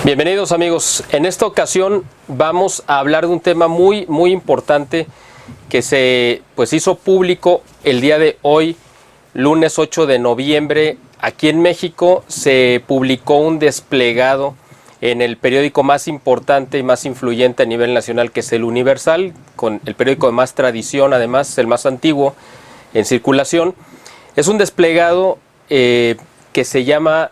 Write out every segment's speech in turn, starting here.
Bienvenidos amigos, en esta ocasión vamos a hablar de un tema muy importante que se hizo público el día de hoy, lunes 8 de noviembre. Aquí en México se publicó un desplegado en el periódico más importante y más influyente a nivel nacional, que es El Universal, con el periódico de más tradición, además el más antiguo en circulación. Es un desplegado que se llama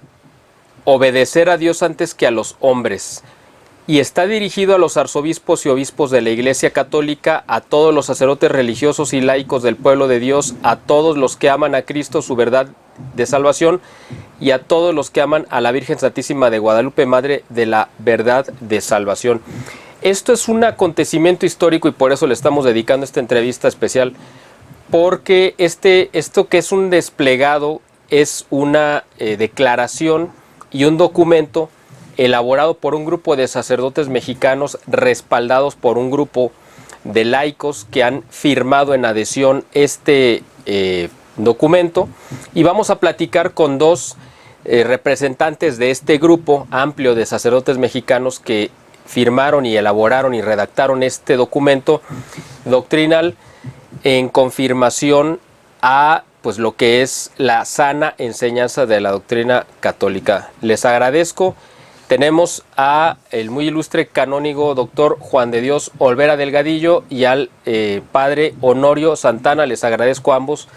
Obedecer a Dios antes que a los hombres, y está dirigido a los arzobispos y obispos de la Iglesia Católica, a todos los sacerdotes religiosos y laicos del pueblo de Dios, a todos los que aman a Cristo, su verdad de salvación, y a todos los que aman a la Virgen Santísima de Guadalupe, Madre de la verdad de salvación. Esto es un acontecimiento histórico y por eso le estamos dedicando esta entrevista especial, porque esto que es un desplegado es una declaración y un documento elaborado por un grupo de sacerdotes mexicanos, respaldados por un grupo de laicos que han firmado en adhesión este documento, y vamos a platicar con dos representantes de este grupo amplio de sacerdotes mexicanos que firmaron y elaboraron y redactaron este documento doctrinal en confirmación a lo que es la sana enseñanza de la doctrina católica. Les agradezco. Tenemos a el muy ilustre canónigo doctor Juan de Dios Olvera Delgadillo y al padre Honorio Santana. Les agradezco a ambos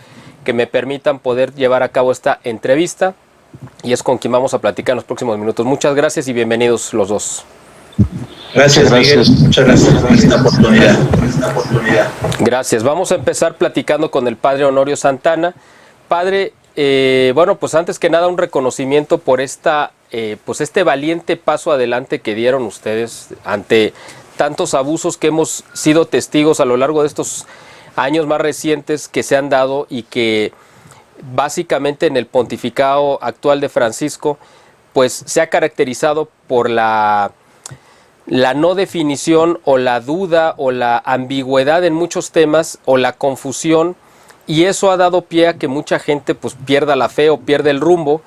que me permitan poder llevar a cabo esta entrevista, y es con quien vamos a platicar en los próximos minutos. Muchas gracias y bienvenidos los dos. Gracias, Miguel. Muchas gracias por esta oportunidad. Gracias. Vamos a empezar platicando con el padre Honorio Santana. Padre, antes que nada un reconocimiento por este valiente paso adelante que dieron ustedes ante tantos abusos que hemos sido testigos a lo largo de estos años más recientes que se han dado, y que básicamente en el pontificado actual de Francisco se ha caracterizado por la no definición o la duda o la ambigüedad en muchos temas, o la confusión, y eso ha dado pie a que mucha gente pierda la fe o pierda el rumbo.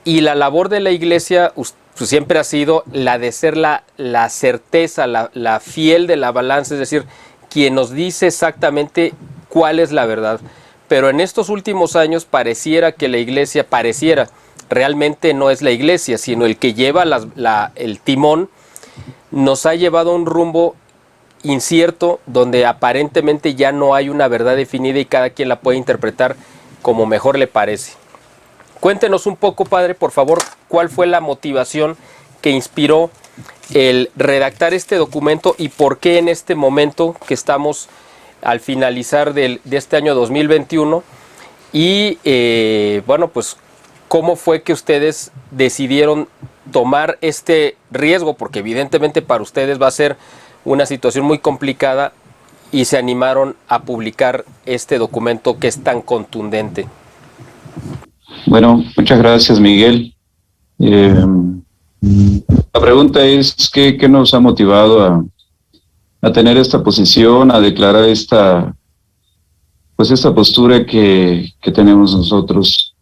Y la labor de la Iglesia siempre ha sido la de ser la certeza, la fiel de la balanza, es decir, quien nos dice exactamente cuál es la verdad. Pero en estos últimos años pareciera que la Iglesia, realmente no es la Iglesia, sino el que lleva el timón, nos ha llevado a un rumbo incierto, donde aparentemente ya no hay una verdad definida y cada quien la puede interpretar como mejor le parece. Cuéntenos un poco, padre, por favor, cuál fue la motivación que inspiró el redactar este documento, y por qué en este momento que estamos al finalizar de este año 2021, y cómo fue que ustedes decidieron tomar este riesgo, porque evidentemente para ustedes va a ser una situación muy complicada, y se animaron a publicar este documento que es tan contundente. Bueno, muchas gracias, Miguel. La pregunta es, ¿qué nos ha motivado a tener esta posición, a declarar esta postura que tenemos nosotros?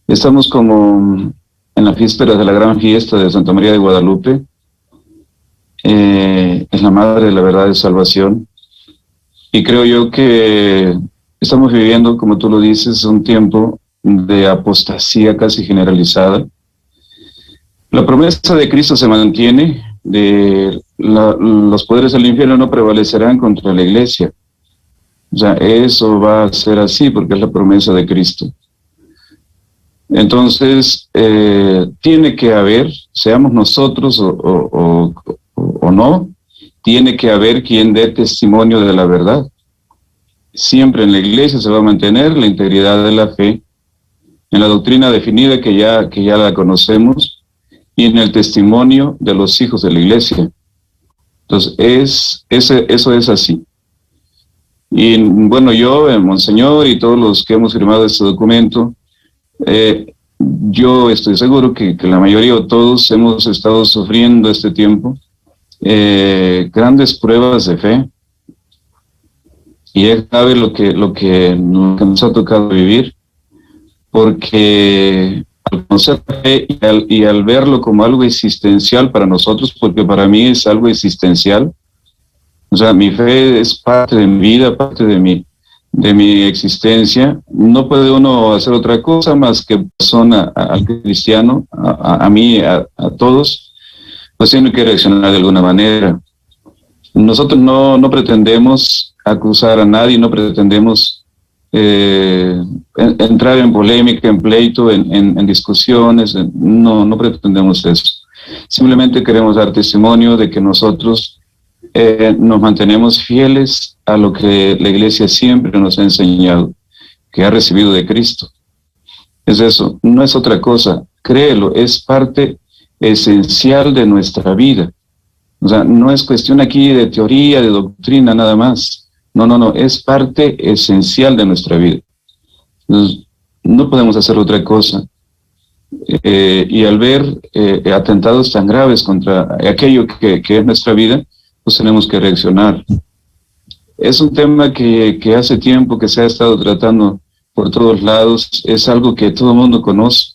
Estamos como en la víspera de la gran fiesta de Santa María de Guadalupe. Es la Madre de la verdad de salvación, y creo yo que estamos viviendo, como tú lo dices, un tiempo de apostasía casi generalizada. La promesa de Cristo se mantiene, los poderes del infierno no prevalecerán contra la Iglesia. O sea, eso va a ser así porque es la promesa de Cristo. Entonces, tiene que haber, seamos nosotros o no, tiene que haber quien dé testimonio de la verdad. Siempre en la Iglesia se va a mantener la integridad de la fe, en la doctrina definida que ya la conocemos, y en el testimonio de los hijos de la Iglesia. Entonces, eso es así. Y bueno, yo, Monseñor, y todos los que hemos firmado este documento, yo estoy seguro que la mayoría o todos hemos estado sufriendo este tiempo grandes pruebas de fe, y es grave lo que nos ha tocado vivir, porque al conocer la fe y al verlo como algo existencial para nosotros, porque para mí es algo existencial. O sea, mi fe es parte de mi vida, parte de mi existencia. No puede uno hacer otra cosa más que persona al cristiano, a mí, a todos, pues tiene que reaccionar de alguna manera. Nosotros no pretendemos acusar a nadie, no pretendemos entrar en polémica, en pleito, en discusiones, no pretendemos eso. Simplemente queremos dar testimonio de que nosotros nos mantenemos fieles a lo que la Iglesia siempre nos ha enseñado, que ha recibido de Cristo. Es eso, no es otra cosa, créelo, es parte esencial de nuestra vida. O sea, no es cuestión aquí de teoría, de doctrina, nada más. No, es parte esencial de nuestra vida. No podemos hacer otra cosa. Y al ver atentados tan graves contra aquello que es nuestra vida, pues tenemos que reaccionar. Es un tema que hace tiempo que se ha estado tratando por todos lados, es algo que todo el mundo conoce,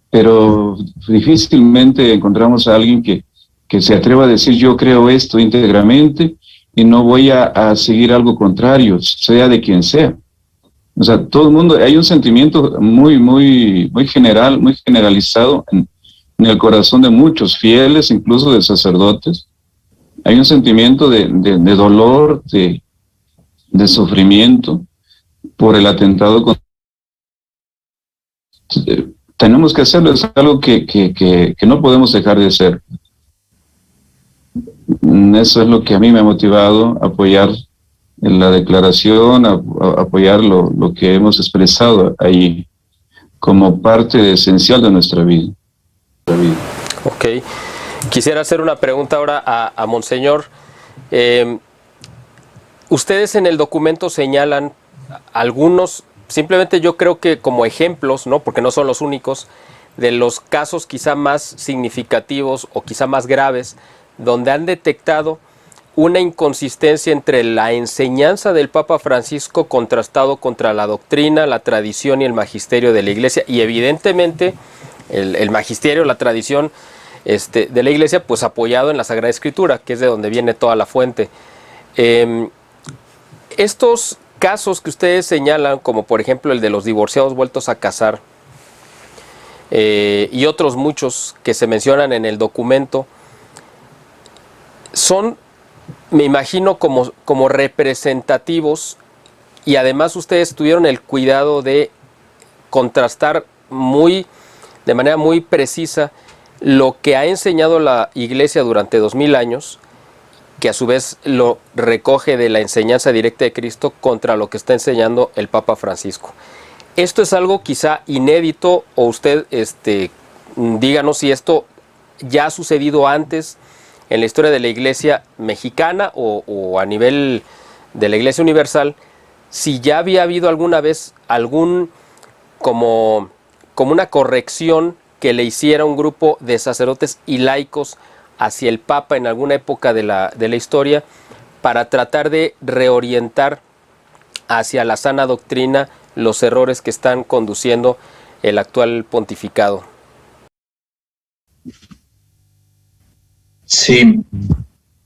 pero difícilmente encontramos a alguien que se atreva a decir yo creo esto íntegramente y no voy a seguir algo contrario, sea de quien sea. O sea, todo el mundo, hay un sentimiento muy general, muy generalizado en el corazón de muchos fieles, incluso de sacerdotes. Hay un sentimiento de dolor, de sufrimiento por el atentado. Tenemos que hacerlo, es algo que no podemos dejar de hacer. Eso es lo que a mí me ha motivado a apoyar en la declaración, a apoyar lo que hemos expresado ahí como parte esencial de nuestra vida. Ok. Quisiera hacer una pregunta ahora a Monseñor. Ustedes en el documento señalan algunos, simplemente yo creo que como ejemplos, ¿no? Porque no son los únicos, de los casos quizá más significativos o quizá más graves, donde han detectado una inconsistencia entre la enseñanza del Papa Francisco contrastado contra la doctrina, la tradición y el magisterio de la Iglesia, y evidentemente el magisterio, la tradición de la Iglesia, pues apoyado en la Sagrada Escritura, que es de donde viene toda la fuente. Estos casos que ustedes señalan, como por ejemplo el de los divorciados vueltos a casar, y otros muchos que se mencionan en el documento, son, me imagino, como representativos, y además ustedes tuvieron el cuidado de contrastar de manera muy precisa lo que ha enseñado la Iglesia durante 2000 años, que a su vez lo recoge de la enseñanza directa de Cristo, contra lo que está enseñando el Papa Francisco. Esto es algo quizá inédito, o usted díganos si esto ya ha sucedido antes en la historia de la Iglesia mexicana o a nivel de la Iglesia Universal, si ya había habido alguna vez como una corrección que le hiciera un grupo de sacerdotes y laicos hacia el Papa en alguna época de la historia, para tratar de reorientar hacia la sana doctrina los errores que están conduciendo el actual pontificado. Sí.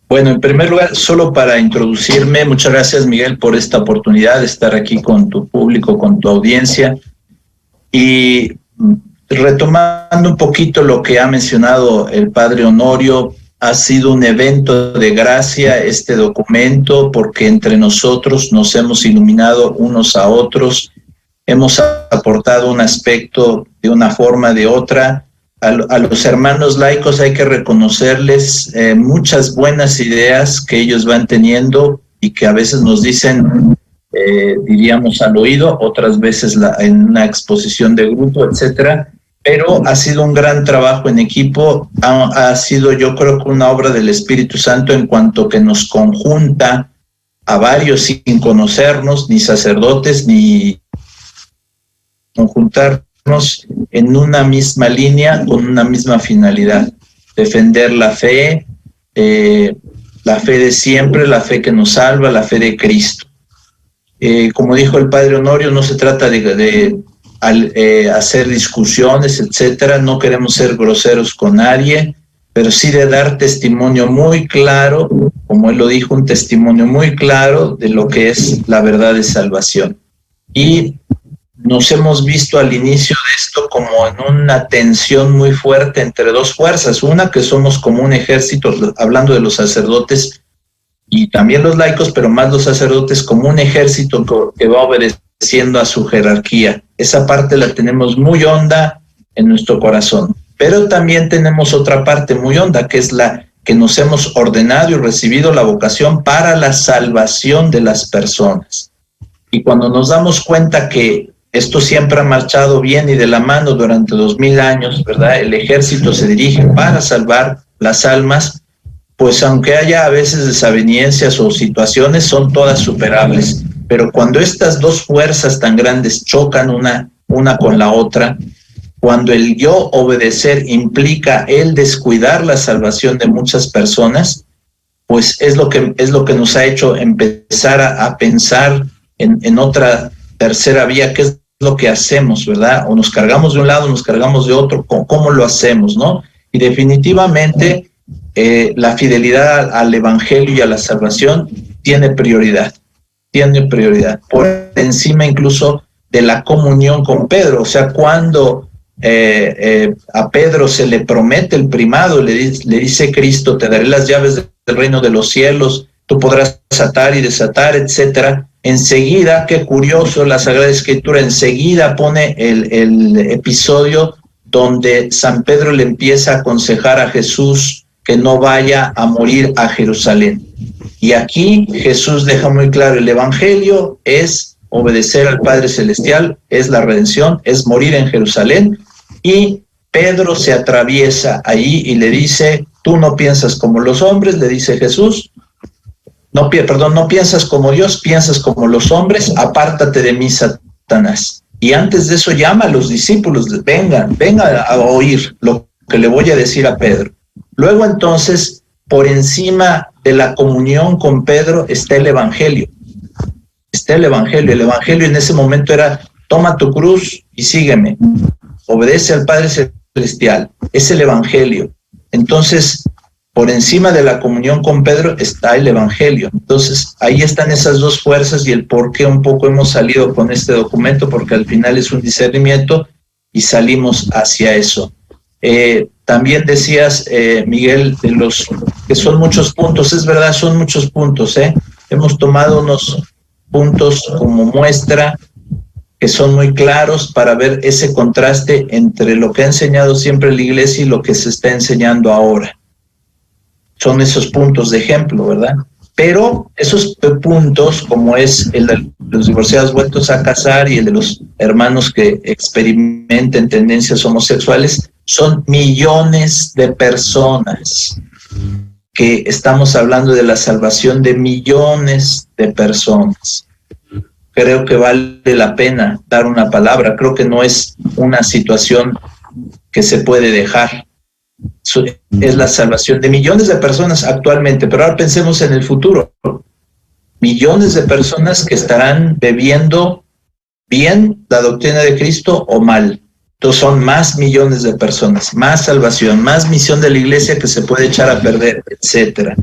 Bueno, en primer lugar, solo para introducirme, muchas gracias, Miguel, por esta oportunidad de estar aquí con tu público, con tu audiencia. Y retomando un poquito lo que ha mencionado el padre Honorio, ha sido un evento de gracia este documento, porque entre nosotros nos hemos iluminado unos a otros, hemos aportado un aspecto de una forma, de otra. A los hermanos laicos hay que reconocerles muchas buenas ideas que ellos van teniendo y que a veces nos dicen, diríamos al oído, otras veces en una exposición de grupo, etcétera. Pero ha sido un gran trabajo en equipo, ha sido, yo creo, que una obra del Espíritu Santo, en cuanto que nos conjunta a varios sin conocernos, ni sacerdotes, ni conjuntarnos en una misma línea, con una misma finalidad: defender la fe de siempre, la fe que nos salva, la fe de Cristo. Como dijo el padre Honorio, no se trata de hacer discusiones, etcétera, no queremos ser groseros con nadie, pero sí de dar testimonio muy claro, como él lo dijo, un testimonio muy claro de lo que es la verdad de salvación. Y nos hemos visto al inicio de esto como en una tensión muy fuerte entre dos fuerzas, una que somos como un ejército, hablando de los sacerdotes y también los laicos, pero más los sacerdotes, como un ejército que va obedeciendo a su jerarquía. Esa parte la tenemos muy honda en nuestro corazón, pero también tenemos otra parte muy honda, que es la que nos hemos ordenado y recibido la vocación para la salvación de las personas. Y cuando nos damos cuenta que esto siempre ha marchado bien y de la mano durante 2000 años, ¿verdad? El ejército se dirige para salvar las almas, pues aunque haya a veces desavenencias o situaciones, son todas superables. Pero cuando estas dos fuerzas tan grandes chocan una con la otra, cuando el yo obedecer implica el descuidar la salvación de muchas personas, pues es lo que nos ha hecho empezar a pensar en otra tercera vía, que es lo que hacemos, ¿verdad? O nos cargamos de un lado, nos cargamos de otro, ¿cómo lo hacemos, no? Y definitivamente la fidelidad al Evangelio y a la salvación tiene prioridad, por encima incluso de la comunión con Pedro. O sea, cuando a Pedro se le promete el primado, le dice Cristo, te daré las llaves del reino de los cielos, tú podrás atar y desatar, etcétera. Enseguida, qué curioso, la Sagrada Escritura enseguida pone el episodio donde San Pedro le empieza a aconsejar a Jesús que no vaya a morir a Jerusalén. Y aquí Jesús deja muy claro, el Evangelio es obedecer al Padre Celestial, es la redención, es morir en Jerusalén. Y Pedro se atraviesa allí y le dice, tú no piensas como los hombres, le dice Jesús, no piensas como Dios, piensas como los hombres, apártate de mí, Satanás. Y antes de eso llama a los discípulos, vengan a oír lo que le voy a decir a Pedro. Luego entonces, por encima de la comunión con Pedro está el Evangelio. El Evangelio en ese momento era, toma tu cruz y sígueme. Obedece al Padre Celestial. Es el Evangelio. Entonces, por encima de la comunión con Pedro está el Evangelio. Entonces, ahí están esas dos fuerzas y el por qué un poco hemos salido con este documento, porque al final es un discernimiento y salimos hacia eso. También decías, Miguel, de los que son muchos puntos. Es verdad, son muchos puntos. Hemos tomado unos puntos como muestra que son muy claros para ver ese contraste entre lo que ha enseñado siempre la Iglesia y lo que se está enseñando ahora. Son esos puntos de ejemplo, ¿verdad? Pero esos puntos, como es el de los divorciados vueltos a casar y el de los hermanos que experimenten tendencias homosexuales, son millones de personas, que estamos hablando de la salvación de millones de personas. Creo que vale la pena dar una palabra, creo que no es una situación que se puede dejar. Es la salvación de millones de personas actualmente, pero ahora pensemos en el futuro. Millones de personas que estarán bebiendo bien la doctrina de Cristo o mal. Entonces son más millones de personas, más salvación, más misión de la Iglesia que se puede echar a perder, etcétera.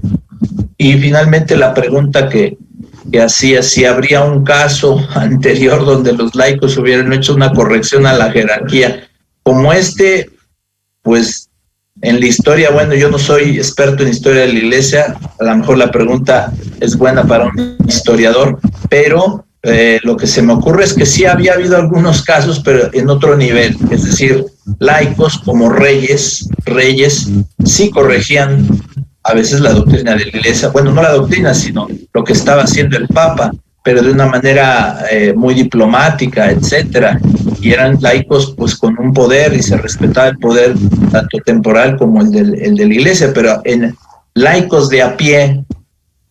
Y finalmente la pregunta que hacía, si habría un caso anterior donde los laicos hubieran hecho una corrección a la jerarquía como este, pues en la historia, bueno, yo no soy experto en historia de la Iglesia, a lo mejor la pregunta es buena para un historiador, pero lo que se me ocurre es que sí había habido algunos casos, pero en otro nivel, es decir, laicos como reyes sí corregían a veces la doctrina de la Iglesia, bueno, no la doctrina, sino lo que estaba haciendo el Papa, pero de una manera muy diplomática, etcétera. Y eran laicos pues con un poder y se respetaba el poder tanto temporal como el de la Iglesia, pero en laicos de a pie,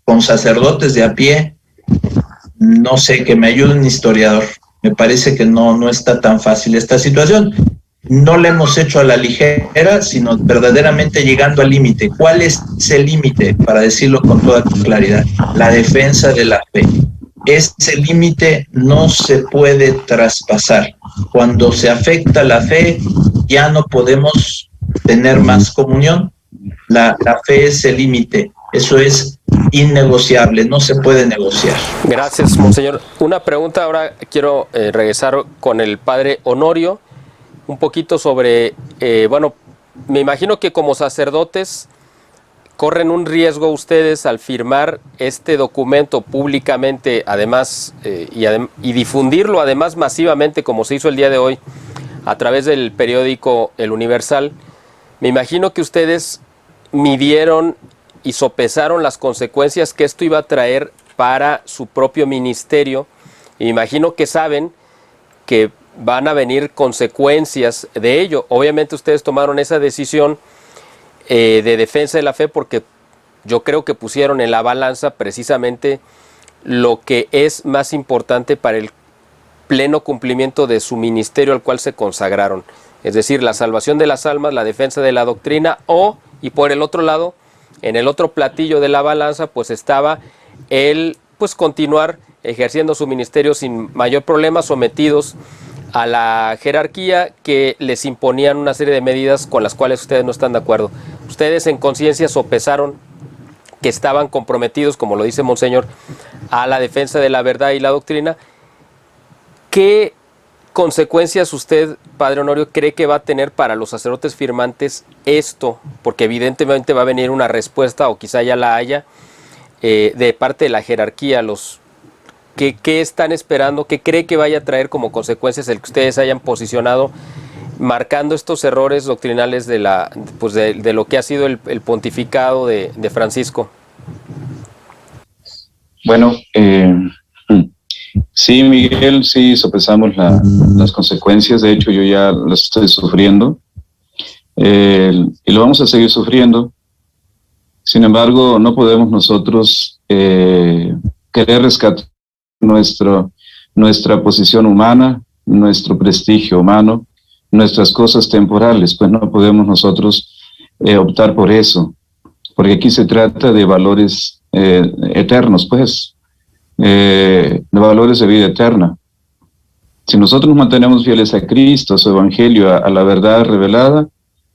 con sacerdotes de a pie, no sé, que me ayude un historiador. Me parece que no está tan fácil esta situación. No la hemos hecho a la ligera, sino verdaderamente llegando al límite. ¿Cuál es el límite? Para decirlo con toda claridad, la defensa de la fe. Ese límite no se puede traspasar. cuando se afecta la fe, ya no podemos tener más comunión. La fe es el límite, eso es innegociable, no se puede negociar. Gracias, monseñor. Una pregunta, ahora quiero regresar con el padre Honorio, un poquito sobre, bueno, me imagino que como sacerdotes corren un riesgo ustedes al firmar este documento públicamente, además, y difundirlo además masivamente, como se hizo el día de hoy, a través del periódico El Universal. Me imagino que ustedes midieron y sopesaron las consecuencias que esto iba a traer para su propio ministerio, y me imagino que saben que van a venir consecuencias de ello. Obviamente ustedes tomaron esa decisión de defensa de la fe porque yo creo que pusieron en la balanza precisamente lo que es más importante para el pleno cumplimiento de su ministerio al cual se consagraron, es decir, la salvación de las almas, la defensa de la doctrina, y por el otro lado, en el otro platillo de la balanza, pues estaba el continuar ejerciendo su ministerio sin mayor problema, sometidos a la jerarquía que les imponían una serie de medidas con las cuales ustedes no están de acuerdo. Ustedes en conciencia sopesaron que estaban comprometidos, como lo dice Monseñor, a la defensa de la verdad y la doctrina. ¿Qué consecuencias usted, padre Honorio, cree que va a tener para los sacerdotes firmantes esto? Porque evidentemente va a venir una respuesta, o quizá ya la haya, de parte de la jerarquía. ¿Qué están esperando? ¿Qué cree que vaya a traer como consecuencias el que ustedes hayan posicionado marcando estos errores doctrinales de lo que ha sido el pontificado de Francisco? Bueno, sí, Miguel, sí sopesamos las consecuencias. De hecho, yo ya las estoy sufriendo y lo vamos a seguir sufriendo. Sin embargo, no podemos nosotros querer rescatar nuestra posición humana, nuestro prestigio humano, nuestras cosas temporales. Pues no podemos nosotros optar por eso, porque aquí se trata de valores eternos, pues, de valores de vida eterna. Si nosotros nos mantenemos fieles a Cristo, a su evangelio, a la verdad revelada,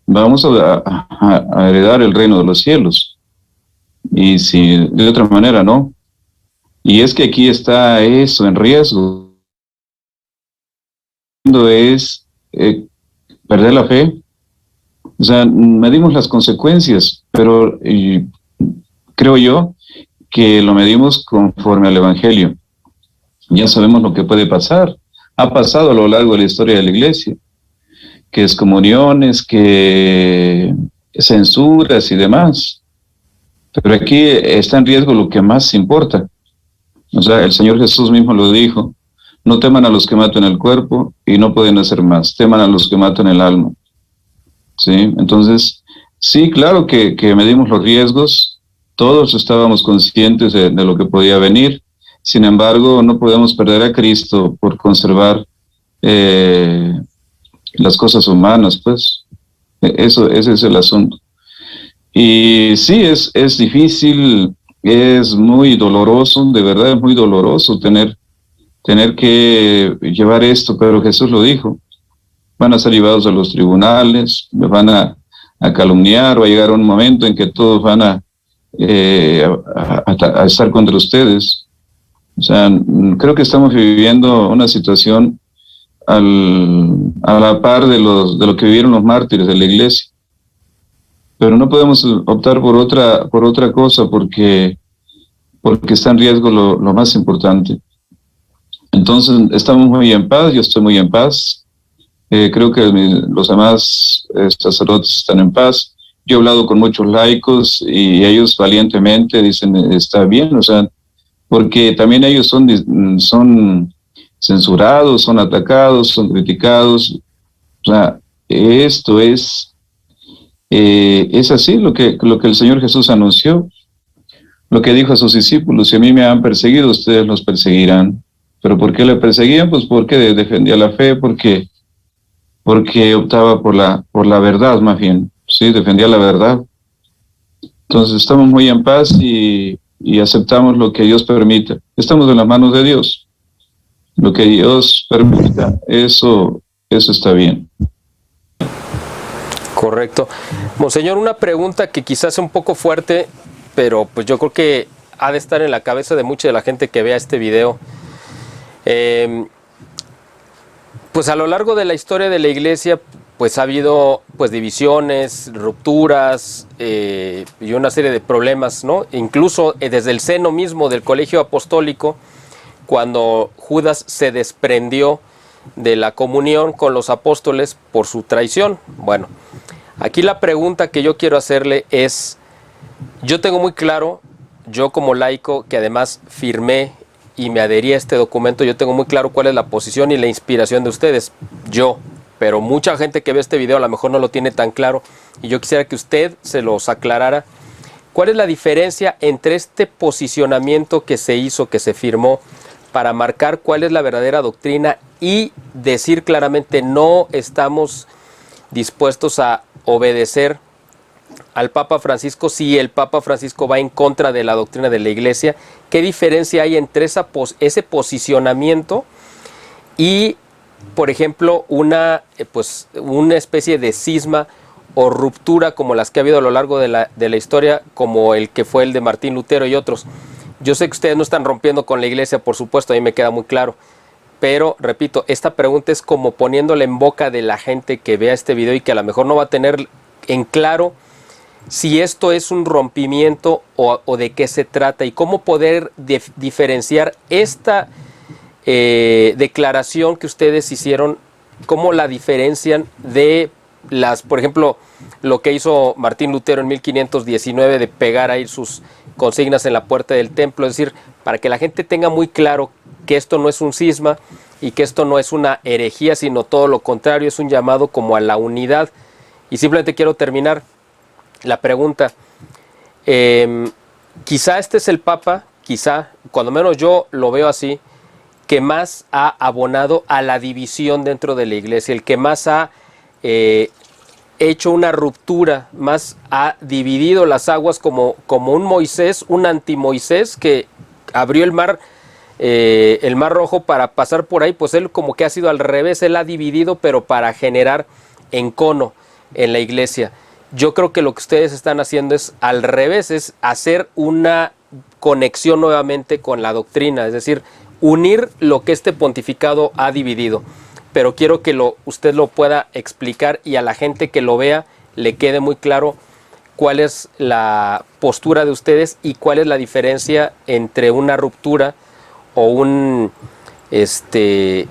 vamos a heredar el reino de los cielos. Y si de otra manera no. Y es que aquí está eso en riesgo. Es perder la fe. O sea, medimos las consecuencias, pero creo yo que lo medimos conforme al Evangelio. Ya sabemos lo que puede pasar. Ha pasado a lo largo de la historia de la Iglesia, que excomuniones, que censuras y demás. Pero aquí está en riesgo lo que más importa. O sea, el Señor Jesús mismo lo dijo: no teman a los que matan el cuerpo y no pueden hacer más, teman a los que matan el alma. ¿Sí? Entonces, sí, claro que medimos los riesgos, todos estábamos conscientes de lo que podía venir. Sin embargo, no podemos perder a Cristo por conservar las cosas humanas, pues. Ese es el asunto. Y sí, es difícil, es muy doloroso, de verdad es muy doloroso tener que llevar esto, pero Jesús lo dijo: van a ser llevados a los tribunales, van a calumniar, va a llegar un momento en que todos van a estar contra ustedes. O sea, creo que estamos viviendo una situación a la par de lo que vivieron los mártires de la Iglesia. Pero no podemos optar por otra cosa porque está en riesgo lo más importante. Entonces, estamos muy en paz, yo estoy muy en paz. Creo que los demás sacerdotes están en paz. Yo he hablado con muchos laicos y ellos valientemente dicen: está bien, o sea, porque también ellos son censurados, son atacados, son criticados. O sea, esto es así lo que el Señor Jesús anunció, lo que dijo a sus discípulos: si a mí me han perseguido, ustedes los perseguirán. ¿Pero por qué le perseguían? Pues porque defendía la fe, porque optaba por la verdad, más bien, sí, defendía la verdad. Entonces estamos muy en paz y aceptamos lo que Dios permita. Estamos en las manos de Dios. Lo que Dios permita, eso está bien. Correcto. Monseñor, una pregunta que quizás sea un poco fuerte, pero pues yo creo que ha de estar en la cabeza de mucha de la gente que vea este video. Pues a lo largo de la historia de la Iglesia, pues ha habido pues divisiones, rupturas y una serie de problemas, ¿no? Incluso desde el seno mismo del Colegio Apostólico, cuando Judas se desprendió de la comunión con los apóstoles por su traición. Bueno, aquí la pregunta que yo quiero hacerle es, yo tengo muy claro, yo como laico, que además firmé y me adherí a este documento, yo tengo muy claro cuál es la posición y la inspiración de ustedes, pero mucha gente que ve este video a lo mejor no lo tiene tan claro, y yo quisiera que usted se los aclarara. ¿Cuál es la diferencia entre este posicionamiento que se hizo, que se firmó, para marcar cuál es la verdadera doctrina y decir claramente no estamos dispuestos a obedecer al Papa Francisco si el Papa Francisco va en contra de la doctrina de la Iglesia? ¿Qué diferencia hay entre ese posicionamiento y, por ejemplo, una especie de cisma o ruptura como las que ha habido a lo largo de la historia, como el que fue el de Martín Lutero y otros? Yo sé que ustedes no están rompiendo con la Iglesia, por supuesto, a mí me queda muy claro, pero repito, esta pregunta es como poniéndola en boca de la gente que vea este video y que a lo mejor no va a tener en claro si esto es un rompimiento o de qué se trata, y cómo poder diferenciar esta declaración que ustedes hicieron, cómo la diferencian de por ejemplo, lo que hizo Martín Lutero en 1519 de pegar ahí sus consignas en la puerta del templo. Es decir, para que la gente tenga muy claro que esto no es un cisma y que esto no es una herejía, sino todo lo contrario, es un llamado como a la unidad. Y simplemente quiero terminar la pregunta. Quizá este es el Papa, quizá, cuando menos yo lo veo así, que más ha abonado a la división dentro de la Iglesia, el que más ha hecho una ruptura, más ha dividido las aguas como un Moisés, un anti-Moisés que abrió el mar Rojo para pasar por ahí. Pues él como que ha sido al revés, él ha dividido pero para generar encono en la Iglesia. Yo creo que lo que ustedes están haciendo es al revés, es hacer una conexión nuevamente con la doctrina, es decir, unir lo que este pontificado ha dividido. Pero quiero que usted lo pueda explicar y a la gente que lo vea le quede muy claro cuál es la postura de ustedes y cuál es la diferencia entre una ruptura o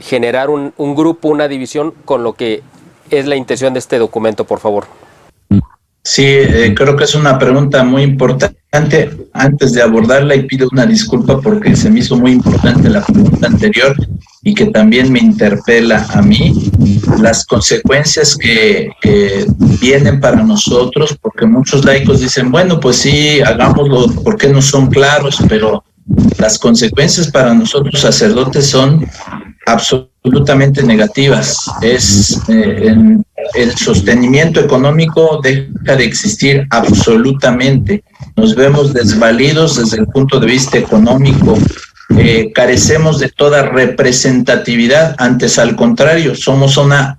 generar un grupo, una división, con lo que es la intención de este documento, por favor. Sí, creo que es una pregunta muy importante. Antes de abordarla, y pido una disculpa porque se me hizo muy importante la pregunta anterior y que también me interpela a mí, las consecuencias que vienen para nosotros, porque muchos laicos dicen, bueno, pues sí, hagámoslo porque no son claros, pero las consecuencias para nosotros sacerdotes son absolutamente negativas. El sostenimiento económico deja de existir absolutamente. Nos vemos desvalidos desde el punto de vista económico. Carecemos de toda representatividad. Antes, al contrario,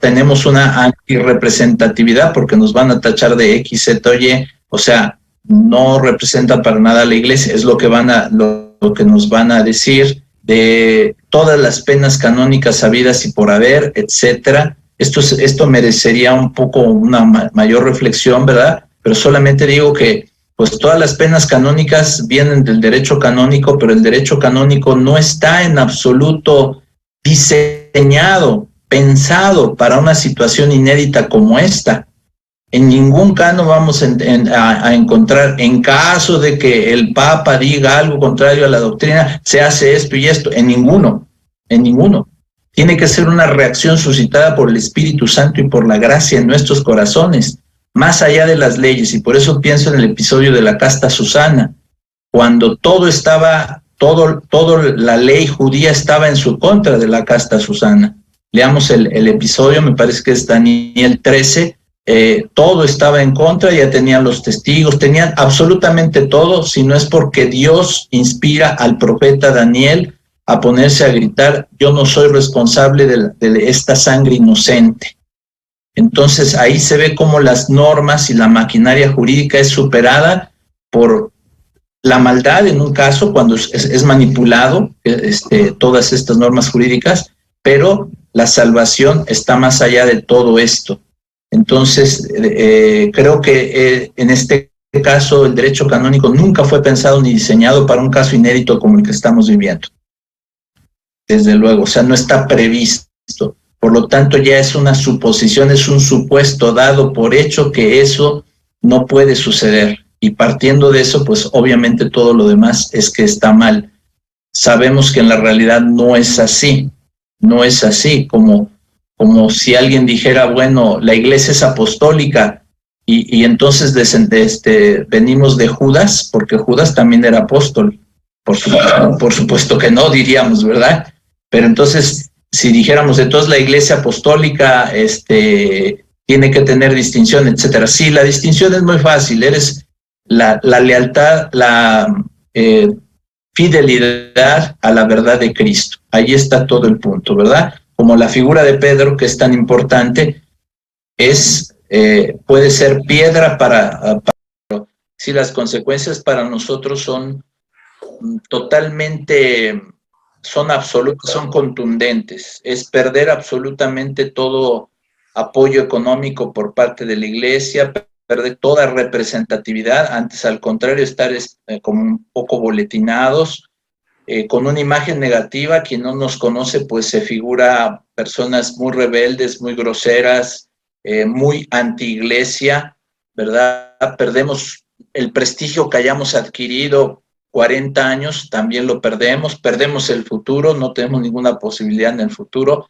tenemos una antirrepresentatividad porque nos van a tachar de X, Z o Y. O sea, no representa para nada a la Iglesia. Es lo que nos van a decir de todas las penas canónicas habidas y por haber, etcétera. Esto merecería un poco una mayor reflexión, ¿verdad? Pero solamente digo que pues todas las penas canónicas vienen del derecho canónico, pero el derecho canónico no está en absoluto diseñado, pensado para una situación inédita como esta. En ningún canon vamos a encontrar, en caso de que el Papa diga algo contrario a la doctrina, se hace esto y esto. En ninguno. Tiene que ser una reacción suscitada por el Espíritu Santo y por la gracia en nuestros corazones, más allá de las leyes. Y por eso pienso en el episodio de la casta Susana, cuando toda la ley judía estaba en su contra de la casta Susana. Leamos el episodio, me parece que es Daniel 13, todo estaba en contra, ya tenían los testigos, tenían absolutamente todo, si no es porque Dios inspira al profeta Daniel a ponerse a gritar, yo no soy responsable de esta sangre inocente. Entonces ahí se ve cómo las normas y la maquinaria jurídica es superada por la maldad en un caso, cuando es manipulado todas estas normas jurídicas, pero la salvación está más allá de todo esto. Entonces, creo que en este caso el derecho canónico nunca fue pensado ni diseñado para un caso inédito como el que estamos viviendo. Desde luego, o sea, no está previsto. Por lo tanto, ya es una suposición, es un supuesto dado por hecho que eso no puede suceder. Y partiendo de eso, pues obviamente todo lo demás es que está mal. Sabemos que en la realidad no es así. No es así, como si alguien dijera, bueno, la iglesia es apostólica y entonces venimos de Judas, porque Judas también era apóstol. Por supuesto que no, diríamos, ¿verdad? Pero entonces, si dijéramos, entonces la iglesia apostólica tiene que tener distinción, etcétera. Sí, la distinción es muy fácil, eres la lealtad, la fidelidad a la verdad de Cristo. Ahí está todo el punto, ¿verdad? Como la figura de Pedro, que es tan importante, puede ser piedra para si las consecuencias para nosotros son totalmente, son absolutas, son contundentes. Es perder absolutamente todo apoyo económico por parte de la iglesia, perder toda representatividad, antes al contrario, estar como un poco boletinados, con una imagen negativa. Quien no nos conoce, pues se figura personas muy rebeldes, muy groseras, muy anti-iglesia, ¿verdad? Perdemos el prestigio que hayamos adquirido 40 años, también lo perdemos el futuro, no tenemos ninguna posibilidad en el futuro.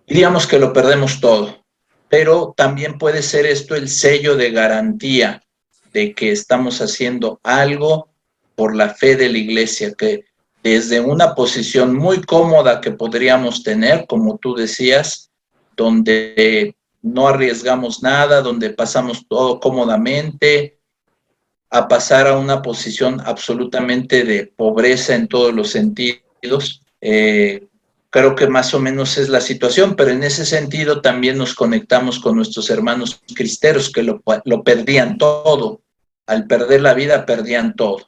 Diríamos que lo perdemos todo, pero también puede ser esto el sello de garantía de que estamos haciendo algo por la fe de la iglesia, que desde una posición muy cómoda que podríamos tener, como tú decías, donde no arriesgamos nada, donde pasamos todo cómodamente, a pasar a una posición absolutamente de pobreza en todos los sentidos. Creo que más o menos es la situación, pero en ese sentido también nos conectamos con nuestros hermanos cristeros que lo perdían todo. Al perder la vida, perdían todo.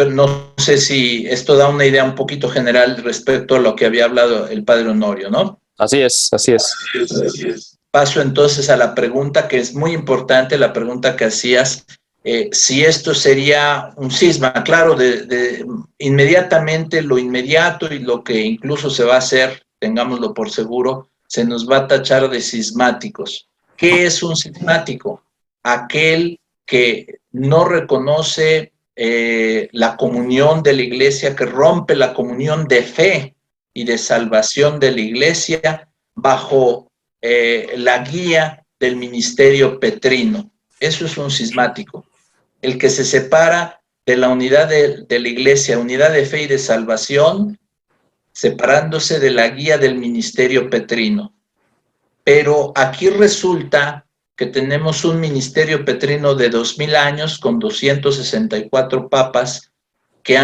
No sé si esto da una idea un poquito general respecto a lo que había hablado el padre Honorio, ¿no? Así es, así es. Paso entonces a la pregunta que es muy importante, la pregunta que hacías, si esto sería un cisma. Claro, inmediatamente lo inmediato y lo que incluso se va a hacer, tengámoslo por seguro, se nos va a tachar de cismáticos. ¿Qué es un cismático? Aquel que no reconoce la comunión de la iglesia, que rompe la comunión de fe y de salvación de la iglesia bajo la guía del ministerio petrino. Eso es un cismático. El que se separa de la unidad de la iglesia, unidad de fe y de salvación, separándose de la guía del ministerio petrino. Pero aquí resulta que tenemos un ministerio petrino de 2000 años con 264 papas que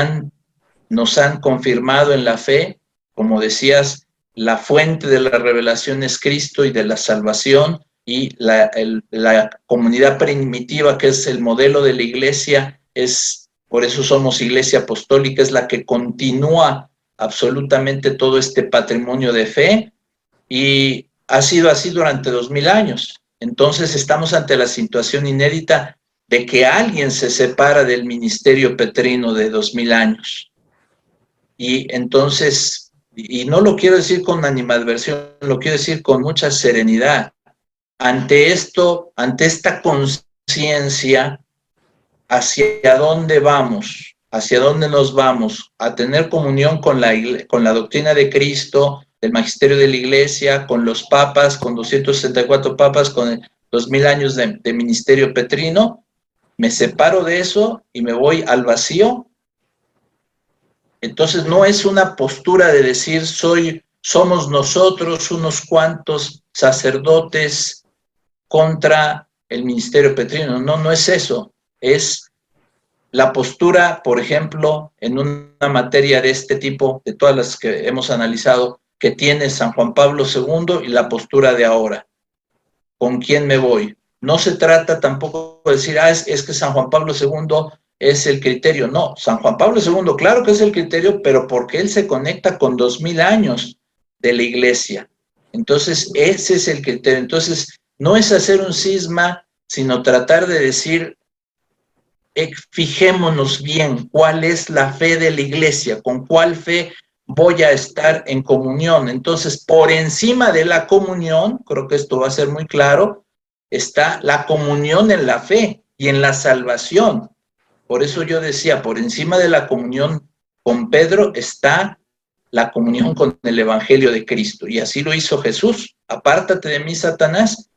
nos han confirmado en la fe, como decías, la fuente de la revelación es Cristo y de la salvación, y la comunidad primitiva, que es el modelo de la iglesia, por eso somos iglesia apostólica, es la que continúa absolutamente todo este patrimonio de fe, y ha sido así durante 2000 años. Entonces estamos ante la situación inédita de que alguien se separa del ministerio petrino de 2000 años. Y entonces, y no lo quiero decir con animadversión, lo quiero decir con mucha serenidad. Ante esto, ante esta conciencia, ¿hacia dónde vamos? ¿Hacia dónde nos vamos? A tener comunión con la doctrina de Cristo, del magisterio de la iglesia, con los papas, con 264 papas, con 2000 años de ministerio petrino. ¿Me separo de eso y me voy al vacío? Entonces no es una postura de decir somos nosotros unos cuantos sacerdotes contra el ministerio petrino. No, no es eso. Es la postura, por ejemplo, en una materia de este tipo, de todas las que hemos analizado, que tiene San Juan Pablo II y la postura de ahora. ¿Con quién me voy? No se trata tampoco de decir, es que San Juan Pablo II es el criterio. No, San Juan Pablo II, claro que es el criterio, pero porque él se conecta con 2000 años de la Iglesia. Entonces, ese es el criterio. Entonces, no es hacer un cisma, sino tratar de decir, fijémonos bien cuál es la fe de la Iglesia, con cuál fe voy a estar en comunión. Entonces, por encima de la comunión, creo que esto va a ser muy claro, está la comunión en la fe y en la salvación. Por eso yo decía, por encima de la comunión con Pedro está la comunión con el Evangelio de Cristo. Y así lo hizo Jesús. Apártate de mí, Satanás,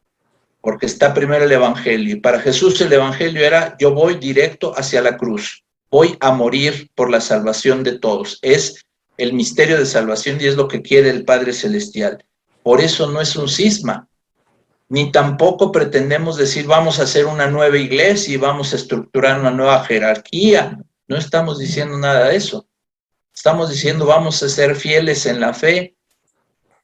porque está primero el Evangelio. Y para Jesús el Evangelio era, yo voy directo hacia la cruz. Voy a morir por la salvación de todos. Es el misterio de salvación y es lo que quiere el Padre Celestial. Por eso no es un cisma, ni tampoco pretendemos decir vamos a hacer una nueva iglesia y vamos a estructurar una nueva jerarquía. No estamos diciendo nada de eso. Estamos diciendo vamos a ser fieles en la fe.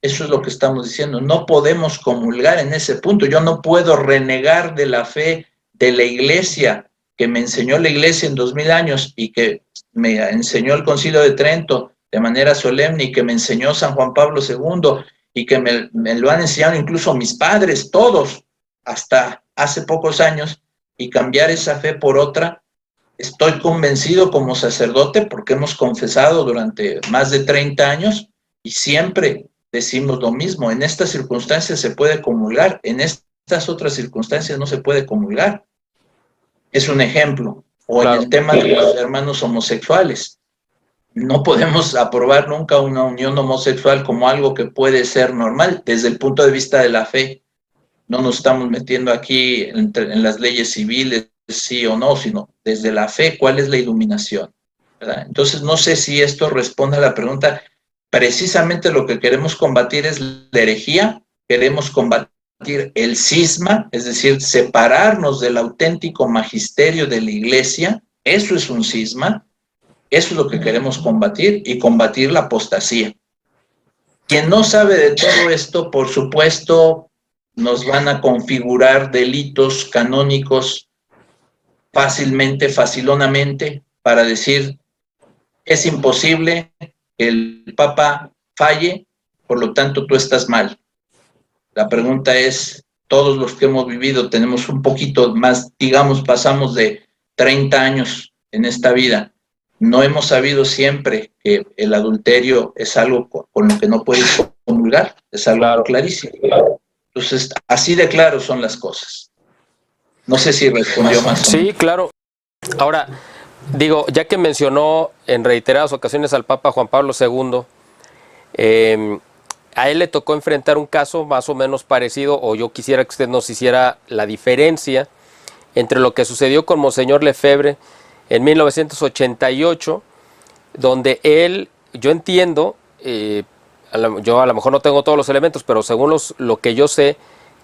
Eso es lo que estamos diciendo. No podemos comulgar en ese punto. Yo no puedo renegar de la fe de la iglesia que me enseñó la iglesia en 2000 años y que me enseñó el Concilio de Trento de manera solemne y que me enseñó San Juan Pablo II y que me lo han enseñado incluso mis padres, todos, hasta hace pocos años, y cambiar esa fe por otra. Estoy convencido como sacerdote porque hemos confesado durante más de 30 años y siempre decimos lo mismo. En estas circunstancias se puede comulgar, en estas otras circunstancias no se puede comulgar. Es un ejemplo. O claro, en el tema de los hermanos homosexuales. No podemos aprobar nunca una unión homosexual como algo que puede ser normal desde el punto de vista de la fe. No nos estamos metiendo aquí en las leyes civiles, sí o no, sino desde la fe, ¿cuál es la iluminación? ¿Verdad? Entonces, no sé si esto responde a la pregunta. Precisamente lo que queremos combatir es la herejía, queremos combatir el cisma, es decir, separarnos del auténtico magisterio de la Iglesia. Eso es un cisma. Eso es lo que queremos combatir y combatir la apostasía. Quien no sabe de todo esto, por supuesto, nos van a configurar delitos canónicos fácilmente, facilonamente, para decir, es imposible que el Papa falle, por lo tanto tú estás mal. La pregunta es, todos los que hemos vivido tenemos un poquito más, digamos, pasamos de 30 años en esta vida. No hemos sabido siempre que el adulterio es algo con lo que no puedes comulgar, es algo clarísimo. Entonces, así de claro son las cosas. No sé si respondió más o menos. Sí, claro. Ahora, digo, ya que mencionó en reiteradas ocasiones al Papa Juan Pablo II, a él le tocó enfrentar un caso más o menos parecido, o yo quisiera que usted nos hiciera la diferencia entre lo que sucedió con Monseñor Lefebvre en 1988, donde él, yo entiendo, yo a lo mejor no tengo todos los elementos, pero según lo que yo sé,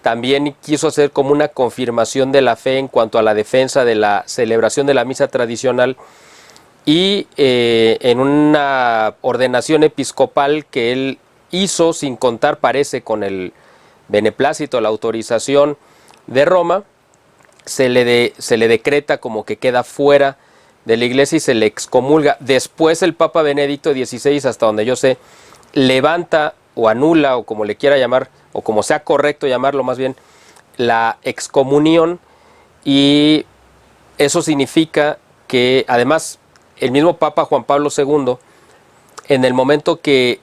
también quiso hacer como una confirmación de la fe en cuanto a la defensa de la celebración de la misa tradicional y en una ordenación episcopal que él hizo sin contar, parece, con el beneplácito, la autorización de Roma, se le decreta como que queda fuera de la iglesia y se le excomulga. Después el Papa Benedicto XVI, hasta donde yo sé, levanta o anula, o como le quiera llamar, o como sea correcto llamarlo más bien, la excomunión, y eso significa que además el mismo Papa Juan Pablo II, en el momento que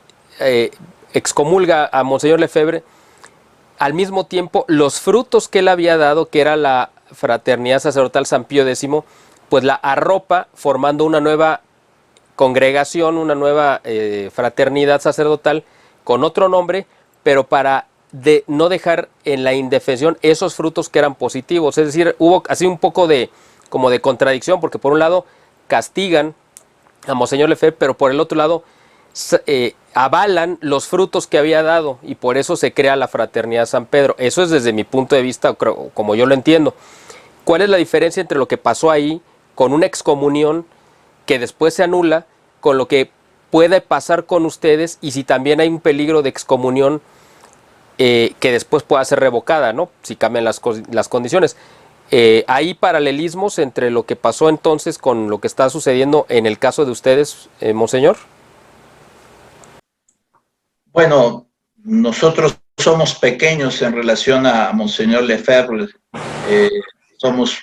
excomulga a Monseñor Lefebvre, al mismo tiempo los frutos que él había dado, que era la fraternidad sacerdotal San Pío X, pues la arropa formando una nueva congregación, una nueva fraternidad sacerdotal con otro nombre, pero para no dejar en la indefensión esos frutos que eran positivos. Es decir, hubo así un poco como de contradicción, porque por un lado castigan a Monseñor Lefebvre, pero por el otro lado avalan los frutos que había dado, y por eso se crea la Fraternidad San Pedro. Eso es desde mi punto de vista, como yo lo entiendo. ¿Cuál es la diferencia entre lo que pasó ahí con una excomunión que después se anula, con lo que puede pasar con ustedes y si también hay un peligro de excomunión que después pueda ser revocada, ¿no? Si cambian las condiciones. ¿Hay paralelismos entre lo que pasó entonces con lo que está sucediendo en el caso de ustedes, Monseñor? Bueno, nosotros somos pequeños en relación a Monseñor Lefebvre. Somos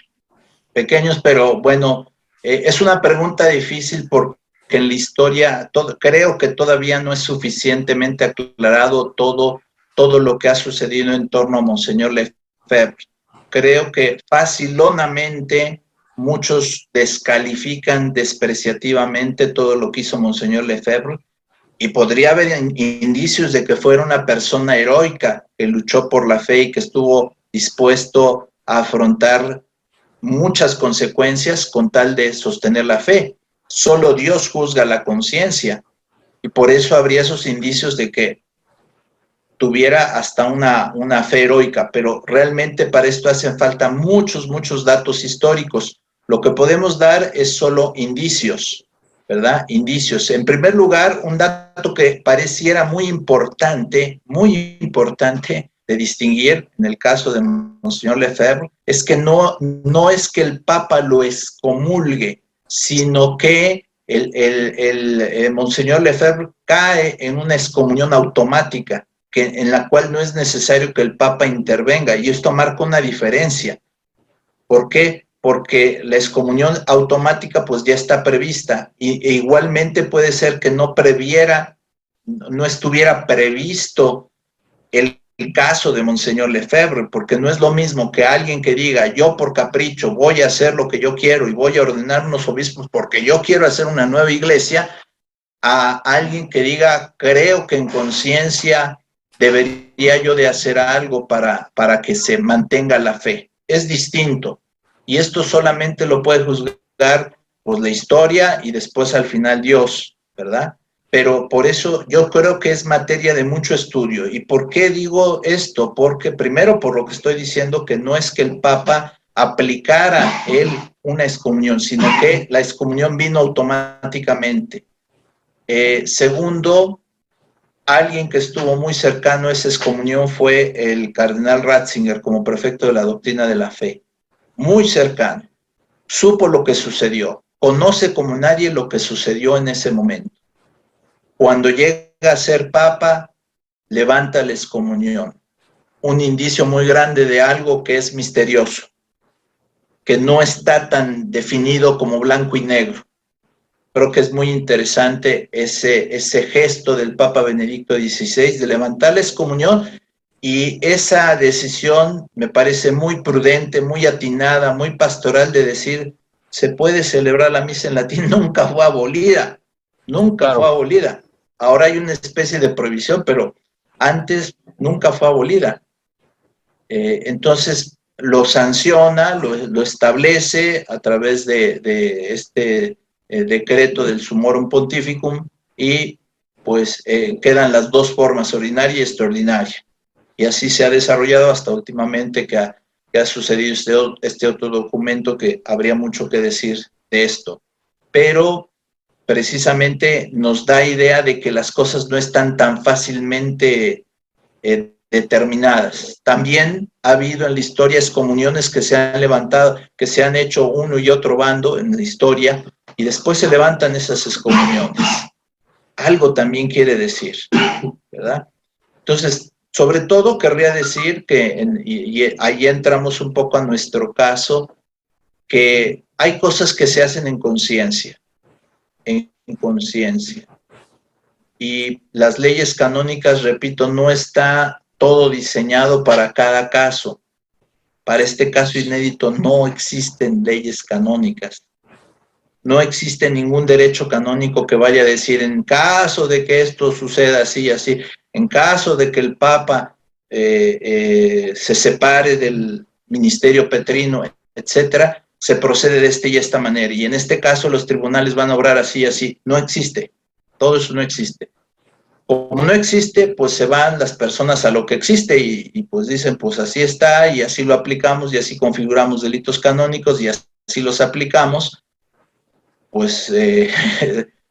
pequeños, pero bueno, es una pregunta difícil porque en la historia creo que todavía no es suficientemente aclarado todo lo que ha sucedido en torno a Monseñor Lefebvre. Creo que facilonamente muchos descalifican despreciativamente todo lo que hizo Monseñor Lefebvre y podría haber indicios de que fuera una persona heroica que luchó por la fe y que estuvo dispuesto a afrontar muchas consecuencias con tal de sostener la fe. Solo Dios juzga la conciencia y por eso habría esos indicios de que tuviera hasta una fe heroica, pero realmente para esto hacen falta muchos datos históricos. Lo que podemos dar es solo indicios, ¿verdad? Indicios. En primer lugar, un dato que pareciera muy importante de distinguir en el caso de Monseñor Lefebvre, es que no es que el Papa lo excomulgue, sino que el Monseñor Lefebvre cae en una excomunión automática, en la cual no es necesario que el Papa intervenga, y esto marca una diferencia. ¿Por qué? Porque la excomunión automática pues ya está prevista, e igualmente puede ser que no estuviera previsto el caso de Monseñor Lefebvre, porque no es lo mismo que alguien que diga, yo por capricho voy a hacer lo que yo quiero y voy a ordenar unos obispos porque yo quiero hacer una nueva iglesia, a alguien que diga, creo que en conciencia debería yo de hacer algo para que se mantenga la fe. Es distinto. Y esto solamente lo puede juzgar pues la historia y después al final Dios, ¿verdad? Pero por eso yo creo que es materia de mucho estudio. ¿Y por qué digo esto? Porque primero por lo que estoy diciendo, que no es que el Papa aplicara él una excomunión, sino que la excomunión vino automáticamente. Segundo, alguien que estuvo muy cercano a esa excomunión fue el cardenal Ratzinger como prefecto de la doctrina de la fe. Muy cercano. Supo lo que sucedió. Conoce como nadie lo que sucedió en ese momento. Cuando llega a ser papa, levanta la excomunión. Un indicio muy grande de algo que es misterioso, que no está tan definido como blanco y negro. Creo que es muy interesante ese gesto del Papa Benedicto XVI de levantar la excomunión, y esa decisión me parece muy prudente, muy atinada, muy pastoral de decir, se puede celebrar la misa en latín, nunca fue abolida, nunca fue abolida. Ahora hay una especie de prohibición, pero antes nunca fue abolida. Entonces lo sanciona, lo establece a través de este decreto del Summorum Pontificum, y pues quedan las dos formas, ordinaria y extraordinaria. Y así se ha desarrollado hasta últimamente que ha sucedido este otro documento, que habría mucho que decir de esto. Pero precisamente nos da idea de que las cosas no están tan fácilmente determinadas. También ha habido en la historia excomuniones que se han levantado, que se han hecho uno y otro bando en la historia, y después se levantan esas excomuniones. Algo también quiere decir, ¿verdad? Entonces, sobre todo querría decir que, y ahí entramos un poco a nuestro caso, que hay cosas que se hacen en conciencia, y las leyes canónicas, repito, no está todo diseñado para cada caso. Para este caso inédito no existen leyes canónicas. No existe ningún derecho canónico que vaya a decir, en caso de que esto suceda así y así, en caso de que el Papa se separe del ministerio petrino, etcétera, se procede de esta y esta manera. Y en este caso los tribunales van a obrar así y así. No existe. Todo eso no existe. Como no existe, pues se van las personas a lo que existe y pues dicen, pues así está y así lo aplicamos y así configuramos delitos canónicos y así así los aplicamos, pues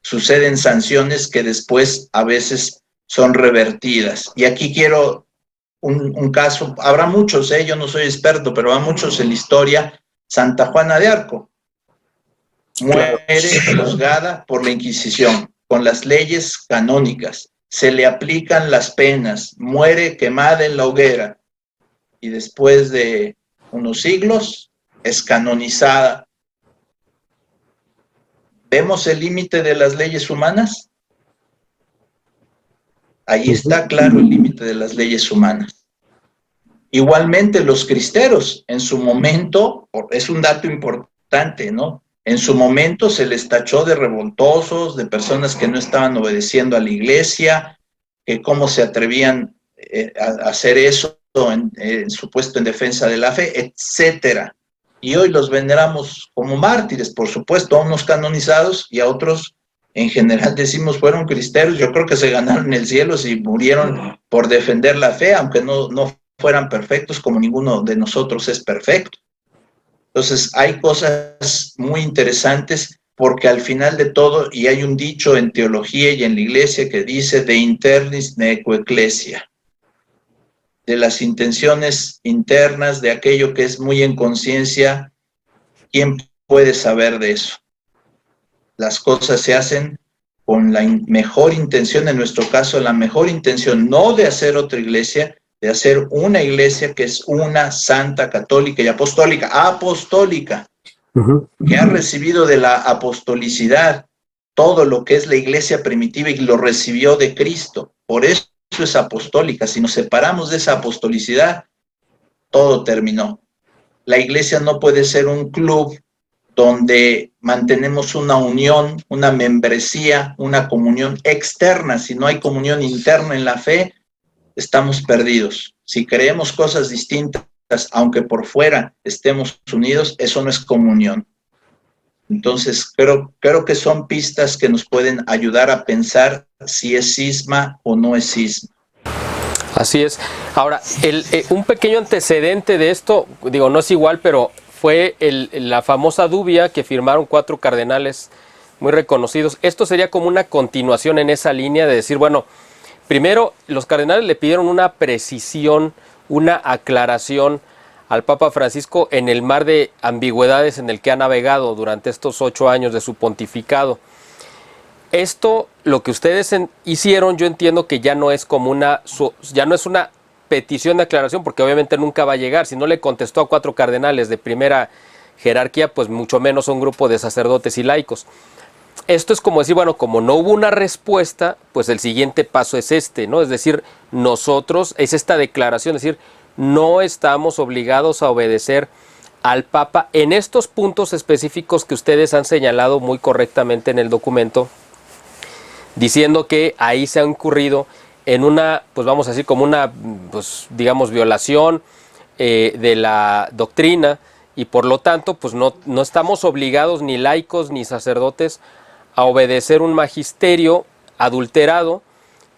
suceden sanciones que después a veces son revertidas. Y aquí quiero un caso, habrá muchos, yo no soy experto, pero habrá muchos en la historia. Santa Juana de Arco muere juzgada por la Inquisición, con las leyes canónicas, se le aplican las penas, muere quemada en la hoguera, y después de unos siglos es canonizada. ¿Vemos el límite de las leyes humanas? Ahí está claro el límite de las leyes humanas. Igualmente los cristeros, en su momento, es un dato importante, ¿no? En su momento se les tachó de revoltosos, de personas que no estaban obedeciendo a la iglesia, que cómo se atrevían a hacer eso en supuesto en defensa de la fe, etcétera. Y hoy los veneramos como mártires, por supuesto, a unos canonizados y a otros, en general decimos, fueron cristeros. Yo creo que se ganaron el cielo si murieron por defender la fe, aunque no fueran perfectos, como ninguno de nosotros es perfecto. Entonces, hay cosas muy interesantes, porque al final de todo, y hay un dicho en teología y en la iglesia que dice, de internis neco ecclesia, de las intenciones internas, de aquello que es muy en conciencia, ¿quién puede saber de eso? Las cosas se hacen con la mejor intención, en nuestro caso, la mejor intención, no de hacer otra iglesia, de hacer una iglesia que es una santa, católica y apostólica, que ha recibido de la apostolicidad todo lo que es la iglesia primitiva y lo recibió de Cristo. Por eso es apostólica. Si nos separamos de esa apostolicidad, todo terminó. La iglesia no puede ser un club donde mantenemos una unión, una membresía, una comunión externa. Si no hay comunión interna en la fe, estamos perdidos. Si creemos cosas distintas, aunque por fuera estemos unidos, eso no es comunión. Entonces, creo que son pistas que nos pueden ayudar a pensar si es cisma o no es cisma. Así es. Ahora, un pequeño antecedente de esto, digo, no es igual, pero fue la famosa dubia que firmaron 4 cardenales muy reconocidos. Esto sería como una continuación en esa línea de decir, bueno, primero los cardenales le pidieron una precisión, una aclaración al Papa Francisco en el mar de ambigüedades en el que ha navegado durante estos 8 años de su pontificado. Esto, lo que ustedes hicieron, yo entiendo que ya no es como ya no es una petición de aclaración, porque obviamente nunca va a llegar. Si no le contestó a 4 cardenales de primera jerarquía, pues mucho menos a un grupo de sacerdotes y laicos. Esto es como decir, bueno, como no hubo una respuesta, pues el siguiente paso es este, ¿no? Es decir, nosotros, es esta declaración, es decir, no estamos obligados a obedecer al Papa en estos puntos específicos que ustedes han señalado muy correctamente en el documento, diciendo que ahí se ha incurrido en una, pues vamos a decir, como una, pues digamos, violación de la doctrina, y por lo tanto, pues no estamos obligados ni laicos ni sacerdotes a obedecer un magisterio adulterado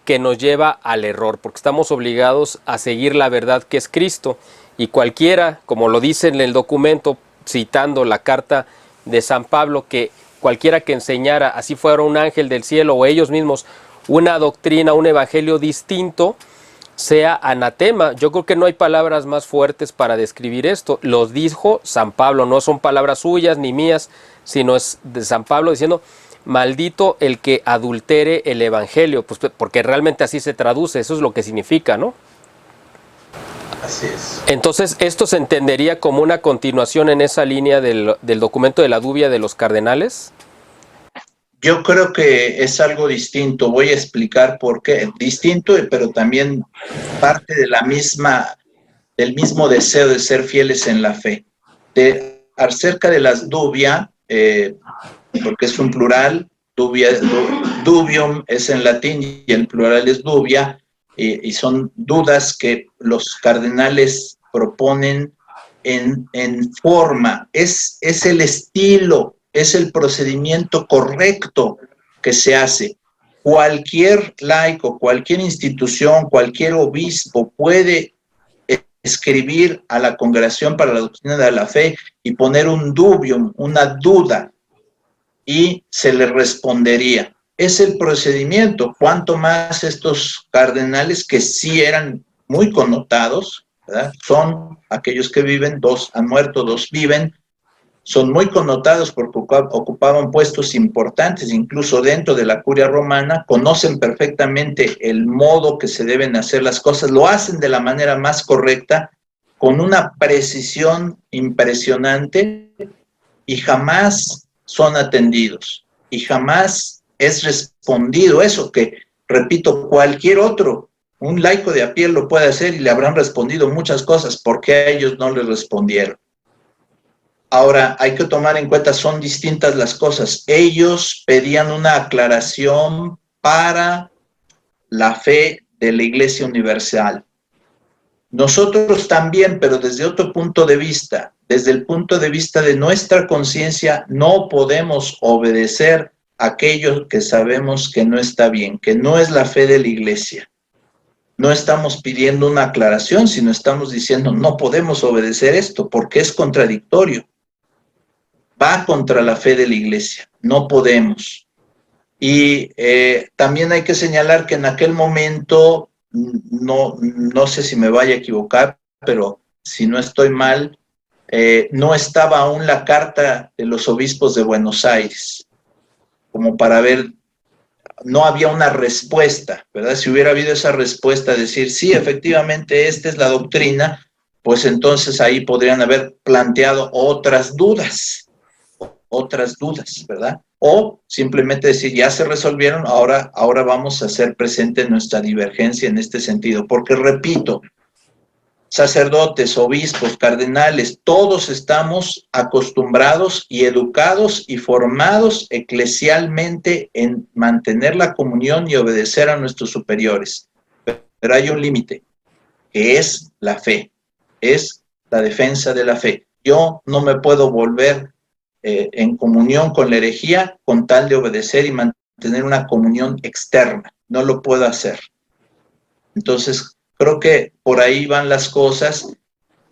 que nos lleva al error, porque estamos obligados a seguir la verdad que es Cristo. Y cualquiera, como lo dice en el documento, citando la carta de San Pablo, que cualquiera que enseñara, así fuera un ángel del cielo o ellos mismos, una doctrina, un evangelio distinto, sea anatema. Yo creo que no hay palabras más fuertes para describir esto. Los dijo San Pablo, no son palabras suyas ni mías, sino es de San Pablo diciendo, maldito el que adultere el evangelio, pues porque realmente así se traduce, eso es lo que significa, ¿no? Así es. Entonces, esto se entendería como una continuación en esa línea del documento de la dubia de los cardenales. Yo creo que es algo distinto. Voy a explicar por qué. Distinto, pero también parte de del mismo deseo de ser fieles en la fe. Acerca de las dubia, porque es un plural, dubium es en latín y el plural es dubia, y son dudas que los cardenales proponen en forma. Es el estilo, es el procedimiento correcto que se hace. Cualquier laico, cualquier institución, cualquier obispo puede escribir a la Congregación para la Doctrina de la Fe y poner un dubium, una duda, y se le respondería. Es el procedimiento, cuanto más estos cardenales que sí eran muy connotados, ¿verdad? Son aquellos que viven, 2 han muerto, 2 viven, son muy connotados porque ocupaban puestos importantes, incluso dentro de la curia romana, conocen perfectamente el modo que se deben hacer las cosas, lo hacen de la manera más correcta, con una precisión impresionante, y jamás son atendidos, y jamás es respondido eso que, repito, cualquier otro, un laico de a pie lo puede hacer y le habrán respondido muchas cosas, porque a ellos no les respondieron. Ahora, hay que tomar en cuenta, son distintas las cosas. Ellos pedían una aclaración para la fe de la Iglesia Universal. Nosotros también, pero desde otro punto de vista, desde el punto de vista de nuestra conciencia, no podemos obedecer aquello que sabemos que no está bien, que no es la fe de la Iglesia. No estamos pidiendo una aclaración, sino estamos diciendo, no podemos obedecer esto porque es contradictorio. Va contra la fe de la Iglesia, no podemos. Y también hay que señalar que en aquel momento, no sé si me vaya a equivocar, pero si no estoy mal, no estaba aún la carta de los obispos de Buenos Aires, como para ver, no había una respuesta, ¿verdad? Si hubiera habido esa respuesta, decir, sí, efectivamente, esta es la doctrina, pues entonces ahí podrían haber planteado otras dudas, ¿verdad? O simplemente decir, ya se resolvieron, ahora vamos a hacer presente nuestra divergencia en este sentido, porque repito, sacerdotes, obispos, cardenales, todos estamos acostumbrados y educados y formados eclesialmente en mantener la comunión y obedecer a nuestros superiores, pero hay un límite, que es la fe, es la defensa de la fe. Yo no me puedo volver en comunión con la herejía con tal de obedecer y mantener una comunión externa. No lo puedo hacer. Entonces, creo que por ahí van las cosas.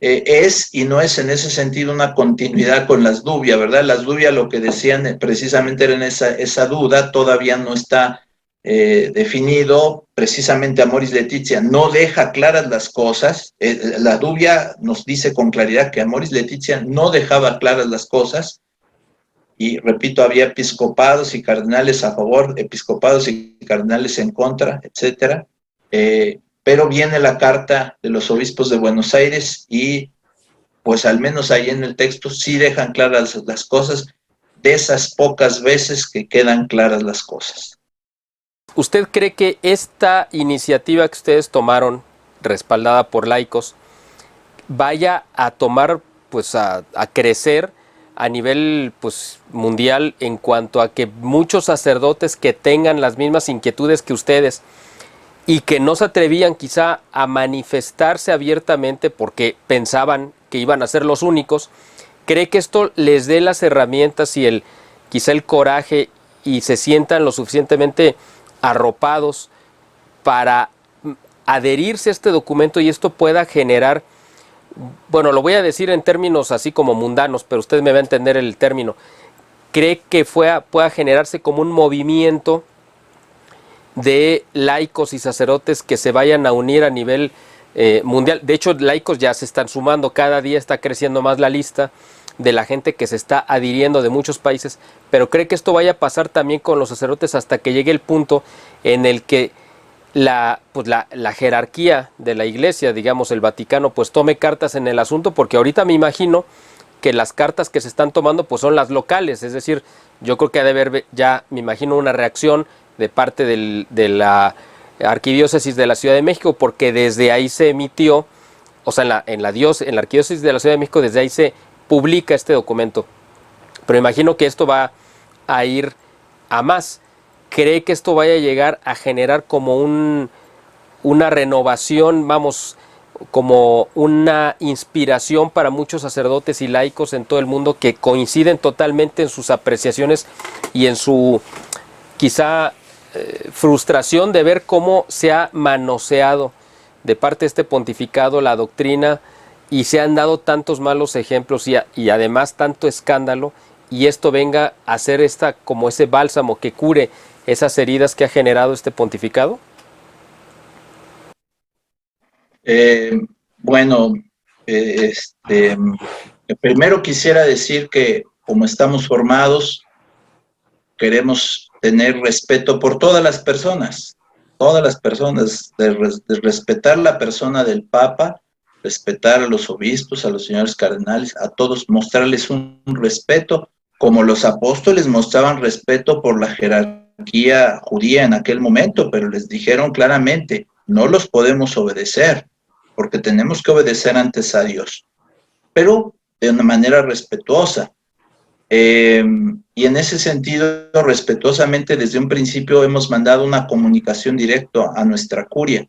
Es y no es en ese sentido una continuidad con las dubias, ¿verdad? Las dubias lo que decían precisamente era en esa duda, todavía no está definido. Precisamente Amoris Laetitia no deja claras las cosas. La dubia nos dice con claridad que Amoris Laetitia no dejaba claras las cosas. Y repito, había episcopados y cardenales a favor, episcopados y cardenales en contra, etcétera. Pero viene la carta de los obispos de Buenos Aires y pues al menos ahí en el texto sí dejan claras las cosas, de esas pocas veces que quedan claras las cosas. ¿Usted cree que esta iniciativa que ustedes tomaron, respaldada por laicos, vaya a tomar, pues a crecer a nivel pues mundial en cuanto a que muchos sacerdotes que tengan las mismas inquietudes que ustedes y que no se atrevían quizá a manifestarse abiertamente porque pensaban que iban a ser los únicos, cree que esto les dé las herramientas y quizá el coraje y se sientan lo suficientemente arropados para adherirse a este documento y esto pueda generar, bueno, lo voy a decir en términos así como mundanos, pero usted me va a entender el término, cree que pueda generarse como un movimiento de laicos y sacerdotes que se vayan a unir a nivel mundial? De hecho, laicos ya se están sumando, cada día está creciendo más la lista de la gente que se está adhiriendo de muchos países, pero cree que esto vaya a pasar también con los sacerdotes hasta que llegue el punto en el que la jerarquía de la Iglesia, digamos el Vaticano, pues tome cartas en el asunto, porque ahorita me imagino que las cartas que se están tomando pues son las locales, es decir, yo creo que ha de haber ya, me imagino, una reacción de parte de la Arquidiócesis de la Ciudad de México, porque desde ahí se emitió, o sea, en la Arquidiócesis de la Ciudad de México, desde ahí se publica este documento, pero imagino que esto va a ir a más. ¿Cree que esto vaya a llegar a generar como una renovación, vamos, como una inspiración para muchos sacerdotes y laicos en todo el mundo que coinciden totalmente en sus apreciaciones y en su quizá frustración de ver cómo se ha manoseado de parte de este pontificado la doctrina y se han dado tantos malos ejemplos y además tanto escándalo, y esto venga a ser como ese bálsamo que cure esas heridas que ha generado este pontificado? Bueno, primero quisiera decir que como estamos formados, queremos tener respeto por todas las personas, de respetar la persona del Papa, respetar a los obispos, a los señores cardenales, a todos, mostrarles un respeto, como los apóstoles mostraban respeto por la jerarquía judía en aquel momento, pero les dijeron claramente, no los podemos obedecer, porque tenemos que obedecer antes a Dios, pero de una manera respetuosa. Y en ese sentido, respetuosamente, desde un principio hemos mandado una comunicación directa a nuestra curia,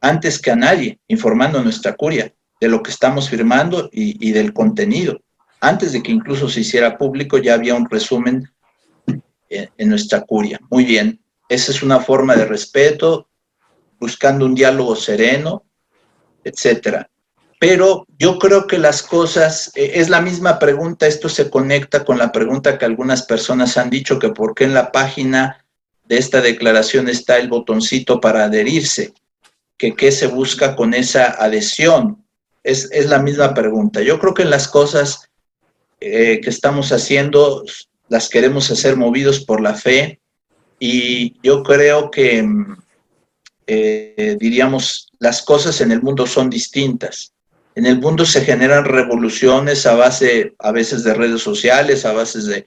antes que a nadie, informando a nuestra curia de lo que estamos firmando y del contenido. Antes de que incluso se hiciera público, ya había un resumen en nuestra curia. Muy bien, esa es una forma de respeto, buscando un diálogo sereno, etcétera. Pero yo creo que las cosas, es la misma pregunta, esto se conecta con la pregunta que algunas personas han dicho, que por qué en la página de esta declaración está el botoncito para adherirse, que qué se busca con esa adhesión. Es la misma pregunta. Yo creo que las cosas que estamos haciendo, las queremos hacer movidos por la fe, y yo creo que, diríamos, las cosas en el mundo son distintas. En el mundo se generan revoluciones a base, a veces, de redes sociales, a base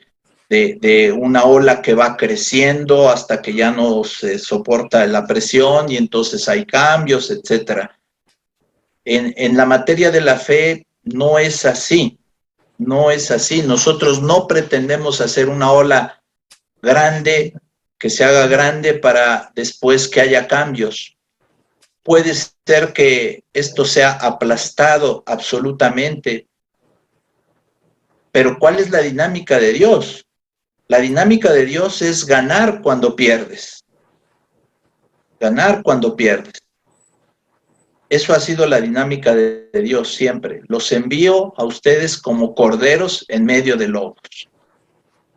de una ola que va creciendo hasta que ya no se soporta la presión y entonces hay cambios, etcétera. En la materia de la fe no es así, no es así. Nosotros no pretendemos hacer una ola grande, que se haga grande para después que haya cambios. Puede ser que esto sea aplastado absolutamente, pero ¿cuál es la dinámica de Dios? La dinámica de Dios es ganar cuando pierdes. Ganar cuando pierdes. Eso ha sido la dinámica de Dios siempre. Los envío a ustedes como corderos en medio de lobos.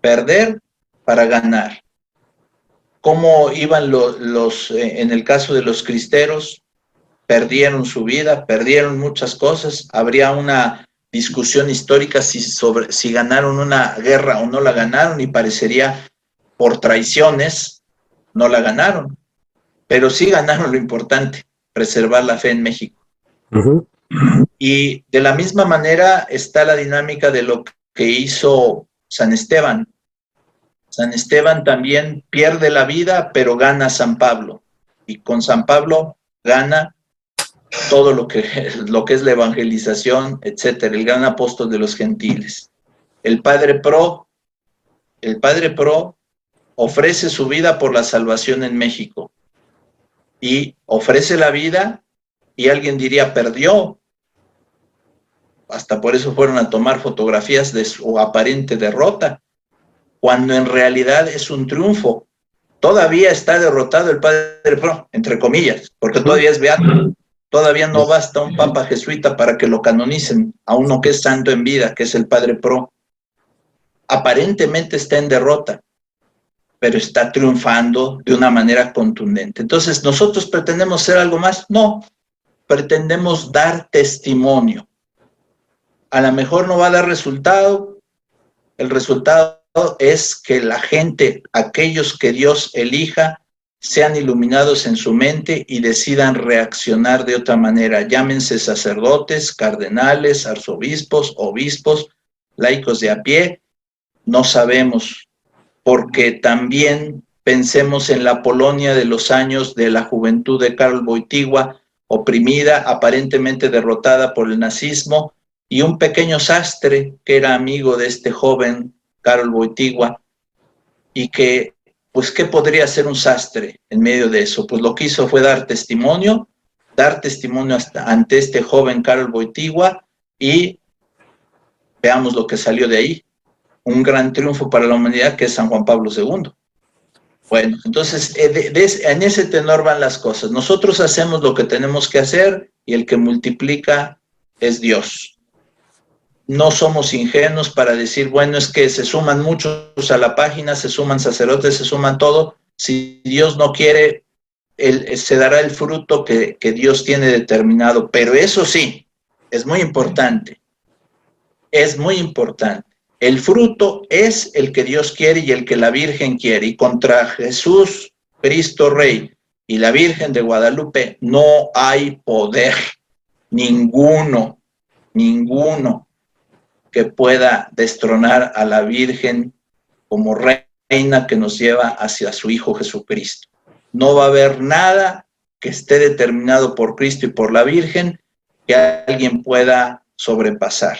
Perder para ganar. ¿Cómo iban en el caso de los cristeros? Perdieron su vida, perdieron muchas cosas. Habría una discusión histórica si ganaron una guerra o no la ganaron, y parecería por traiciones no la ganaron, pero sí ganaron lo importante, preservar la fe en México. Uh-huh. Y de la misma manera está la dinámica de lo que hizo San Esteban. San Esteban también pierde la vida, pero gana San Pablo, y con San Pablo gana todo lo que es la evangelización, etcétera, el gran apóstol de los gentiles. El Padre Pro ofrece su vida por la salvación en México, y ofrece la vida, y alguien diría perdió, hasta por eso fueron a tomar fotografías de su aparente derrota, cuando en realidad es un triunfo. Todavía está derrotado el Padre Pro, entre comillas, porque todavía es beato. Todavía no basta un papa jesuita para que lo canonicen a uno que es santo en vida, que es el Padre Pro. Aparentemente está en derrota, pero está triunfando de una manera contundente. Entonces, ¿nosotros pretendemos ser algo más? No, pretendemos dar testimonio. A lo mejor no va a dar resultado. El resultado es que la gente, aquellos que Dios elija, sean iluminados en su mente y decidan reaccionar de otra manera. Llámense sacerdotes, cardenales, arzobispos, obispos, laicos de a pie, no sabemos, porque también pensemos en la Polonia de los años de la juventud de Karol Wojtyła, oprimida, aparentemente derrotada por el nazismo, y un pequeño sastre que era amigo de este joven Karol Wojtyła, y que, pues, ¿qué podría hacer un sastre en medio de eso? Pues lo que hizo fue dar testimonio ante este joven Karol Wojtyła, y veamos lo que salió de ahí. Un gran triunfo para la humanidad, que es San Juan Pablo II. Bueno, entonces en ese tenor van las cosas. Nosotros hacemos lo que tenemos que hacer y el que multiplica es Dios. No somos ingenuos para decir, bueno, es que se suman muchos a la página, se suman sacerdotes, se suman todo. Si Dios no quiere, se dará el fruto que Dios tiene determinado. Pero eso sí, es muy importante. Es muy importante. El fruto es el que Dios quiere y el que la Virgen quiere. Y contra Jesús, Cristo Rey y la Virgen de Guadalupe no hay poder, ninguno que pueda destronar a la Virgen como reina que nos lleva hacia su Hijo Jesucristo. No va a haber nada que esté determinado por Cristo y por la Virgen que alguien pueda sobrepasar.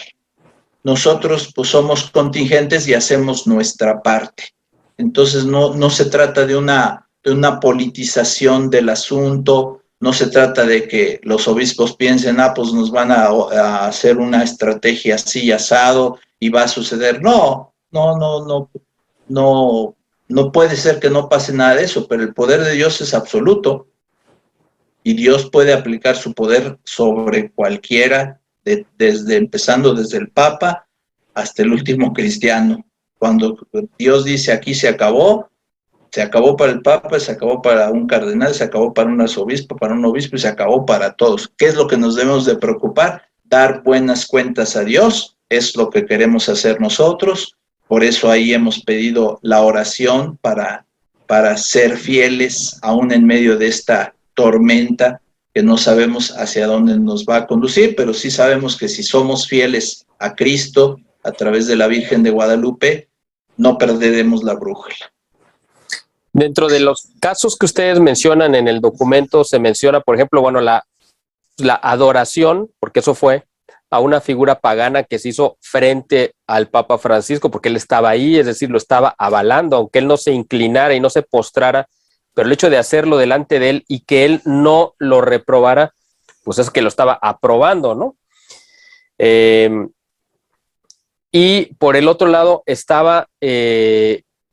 Nosotros pues somos contingentes y hacemos nuestra parte. Entonces no se trata de una politización del asunto, no se trata de que los obispos piensen, pues nos van a hacer una estrategia así asado y va a suceder. No puede ser que no pase nada de eso, pero el poder de Dios es absoluto y Dios puede aplicar su poder sobre cualquiera, empezando desde el Papa hasta el último cristiano. Cuando Dios dice aquí se acabó para el Papa, se acabó para un cardenal, se acabó para un arzobispo, para un obispo y se acabó para todos. ¿Qué es lo que nos debemos de preocupar? Dar buenas cuentas a Dios, es lo que queremos hacer nosotros. Por eso ahí hemos pedido la oración para ser fieles aún en medio de esta tormenta que no sabemos hacia dónde nos va a conducir, pero sí sabemos que si somos fieles a Cristo a través de la Virgen de Guadalupe, no perderemos la brújula. Dentro de los casos que ustedes mencionan en el documento, se menciona, por ejemplo, bueno, la adoración, porque eso fue a una figura pagana que se hizo frente al Papa Francisco, porque él estaba ahí, es decir, lo estaba avalando, aunque él no se inclinara y no se postrara, pero el hecho de hacerlo delante de él y que él no lo reprobara, pues es que lo estaba aprobando, ¿no? Y por el otro lado estaba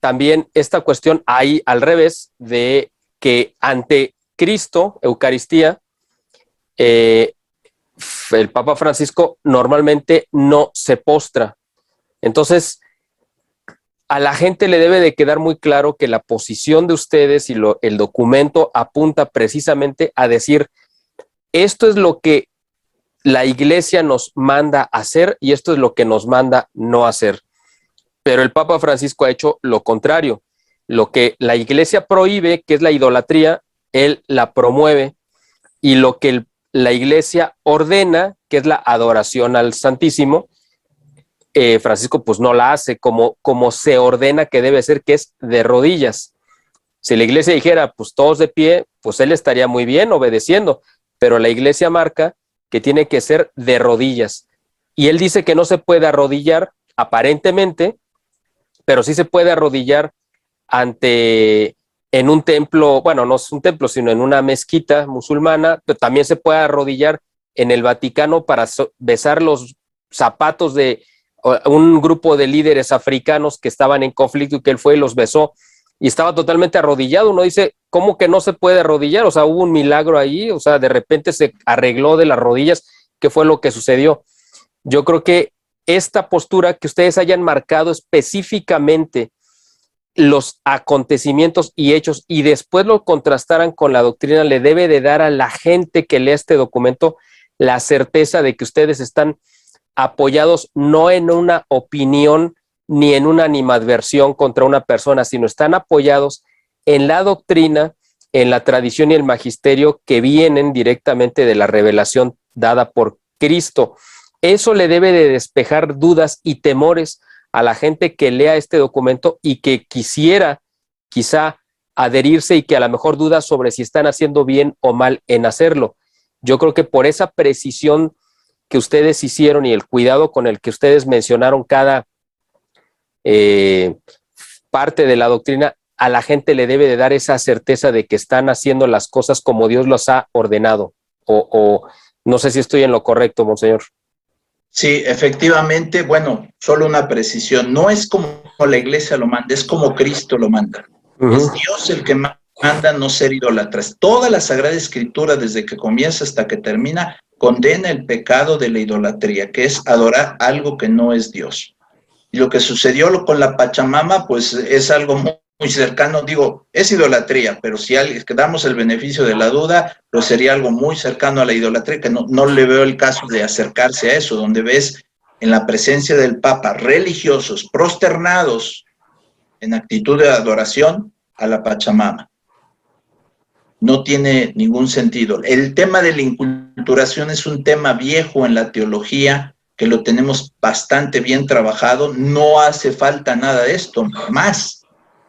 también esta cuestión ahí al revés, de que ante Cristo, Eucaristía, el Papa Francisco normalmente no se postra. Entonces, a la gente le debe de quedar muy claro que la posición de ustedes y el documento apunta precisamente a decir, esto es lo que la Iglesia nos manda hacer y esto es lo que nos manda no hacer. Pero el Papa Francisco ha hecho lo contrario. Lo que la Iglesia prohíbe, que es la idolatría, él la promueve, y lo que la Iglesia ordena, que es la adoración al Santísimo, Francisco pues no la hace como se ordena que debe ser, que es de rodillas. Si la Iglesia dijera pues todos de pie, pues él estaría muy bien obedeciendo, pero la Iglesia marca que tiene que ser de rodillas. Y él dice que no se puede arrodillar aparentemente, pero sí se puede arrodillar en un templo, bueno, no es un templo, sino en una mezquita musulmana, pero también se puede arrodillar en el Vaticano para besar los zapatos de un grupo de líderes africanos que estaban en conflicto y que él fue y los besó y estaba totalmente arrodillado. Uno dice, ¿cómo que no se puede arrodillar? O sea, hubo un milagro ahí, o sea, de repente se arregló de las rodillas. ¿Qué fue lo que sucedió? Yo creo que esta postura, que ustedes hayan marcado específicamente los acontecimientos y hechos y después lo contrastaran con la doctrina, le debe de dar a la gente que lee este documento la certeza de que ustedes están apoyados no en una opinión ni en una animadversión contra una persona, sino están apoyados en la doctrina, en la tradición y el magisterio que vienen directamente de la revelación dada por Cristo. Eso le debe de despejar dudas y temores a la gente que lea este documento y que quisiera quizá adherirse y que a lo mejor duda sobre si están haciendo bien o mal en hacerlo. Yo creo que por esa precisión que ustedes hicieron y el cuidado con el que ustedes mencionaron cada parte de la doctrina, a la gente le debe de dar esa certeza de que están haciendo las cosas como Dios los ha ordenado. O no sé si estoy en lo correcto, monseñor. Sí, efectivamente, bueno, solo una precisión. No es como la Iglesia lo manda, es como Cristo lo manda. Es Dios el que manda no ser idólatras. Toda la Sagrada Escritura, desde que comienza hasta que termina, condena el pecado de la idolatría, que es adorar algo que no es Dios. Y lo que sucedió con la Pachamama, pues es algo muy cercano, digo, es idolatría, pero si damos el beneficio de la duda, pues sería algo muy cercano a la idolatría, que no le veo el caso de acercarse a eso, donde ves en la presencia del Papa religiosos prosternados en actitud de adoración a la Pachamama. No tiene ningún sentido. El tema de la inculturación es un tema viejo en la teología, que lo tenemos bastante bien trabajado. No hace falta nada de esto. Más,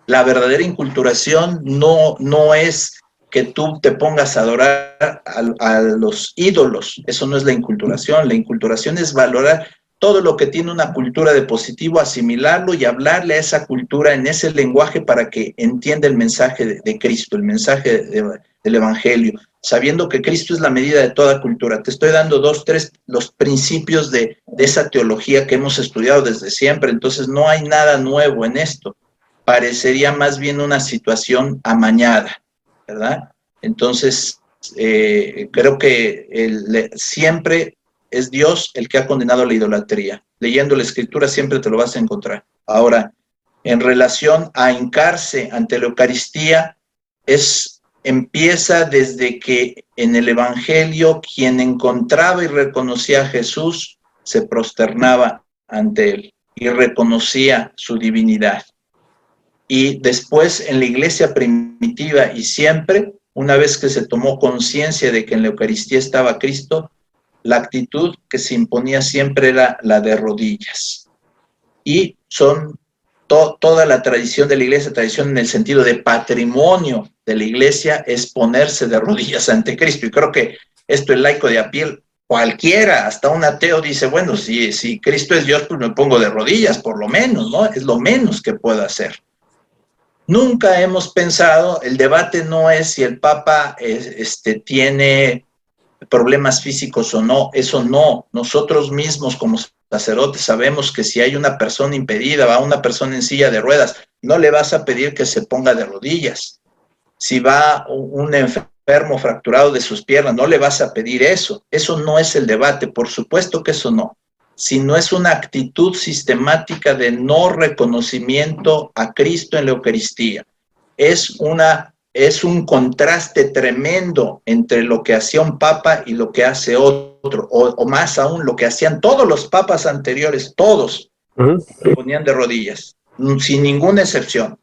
la verdadera inculturación no es que tú te pongas a adorar a los ídolos. Eso no es la inculturación. La inculturación es valorar todo lo que tiene una cultura de positivo, asimilarlo y hablarle a esa cultura en ese lenguaje para que entienda el mensaje de Cristo, el mensaje del Evangelio, sabiendo que Cristo es la medida de toda cultura. Te estoy dando los principios de esa teología que hemos estudiado desde siempre, entonces no hay nada nuevo en esto. Parecería más bien una situación amañada, ¿verdad? Entonces, creo que siempre es Dios el que ha condenado la idolatría. Leyendo la Escritura siempre te lo vas a encontrar. Ahora, en relación a hincarse ante la Eucaristía, empieza desde que en el Evangelio quien encontraba y reconocía a Jesús se prosternaba ante él y reconocía su divinidad. Y después en la iglesia primitiva y siempre, una vez que se tomó conciencia de que en la Eucaristía estaba Cristo, la actitud que se imponía siempre era la de rodillas. Y son toda la tradición de la iglesia, tradición en el sentido de patrimonio de la iglesia, es ponerse de rodillas ante Cristo. Y creo que esto el laico de a pie, cualquiera, hasta un ateo dice, bueno, si Cristo es Dios, pues me pongo de rodillas, por lo menos, ¿no? Es lo menos que puedo hacer. Nunca hemos pensado, el debate no es si el Papa tiene problemas físicos o no, eso no. Nosotros mismos como sacerdotes sabemos que si hay una persona impedida, va una persona en silla de ruedas, no le vas a pedir que se ponga de rodillas. Si va un enfermo fracturado de sus piernas, no le vas a pedir eso. Eso no es el debate, por supuesto que eso no. Sino es una actitud sistemática de no reconocimiento a Cristo en la Eucaristía. Es un contraste tremendo entre lo que hacía un papa y lo que hace otro, o más aún, lo que hacían todos los papas anteriores, todos se ponían de rodillas, sin ninguna excepción.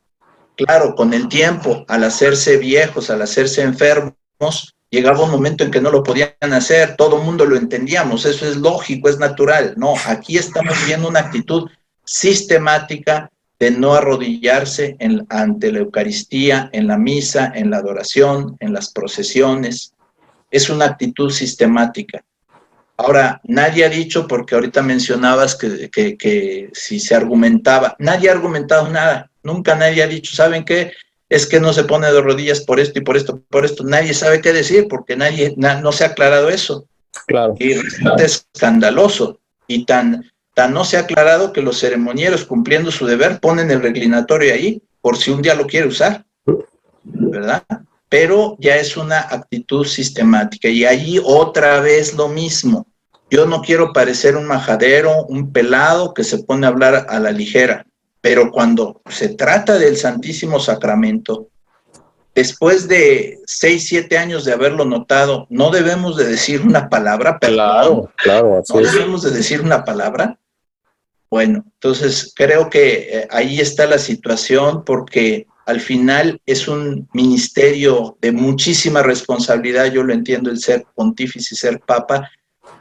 Claro, con el tiempo, al hacerse viejos, al hacerse enfermos, llegaba un momento en que no lo podían hacer, todo el mundo lo entendíamos, eso es lógico, es natural. No, aquí estamos viendo una actitud sistemática de no arrodillarse ante la Eucaristía, en la misa, en la adoración, en las procesiones. Es una actitud sistemática. Ahora, nadie ha dicho, porque ahorita mencionabas que si se argumentaba, nadie ha argumentado nada, nunca nadie ha dicho, ¿saben qué? Es que no se pone de rodillas por esto y por esto, nadie sabe qué decir, porque no se ha aclarado eso. Claro. Y resulta escandaloso, y tan no se ha aclarado que los ceremonieros, cumpliendo su deber, ponen el reclinatorio ahí, por si un día lo quiere usar, ¿verdad? Pero ya es una actitud sistemática, y allí otra vez lo mismo. Yo no quiero parecer un majadero, un pelado que se pone a hablar a la ligera, pero cuando se trata del Santísimo Sacramento, después de 6, 7 años de haberlo notado, ¿no debemos de decir una palabra? Perdón. Claro, así ¿No es. debemos de decir una palabra? Bueno, entonces creo que ahí está la situación, porque al final es un ministerio de muchísima responsabilidad. Yo lo entiendo, el ser pontífice y ser papa.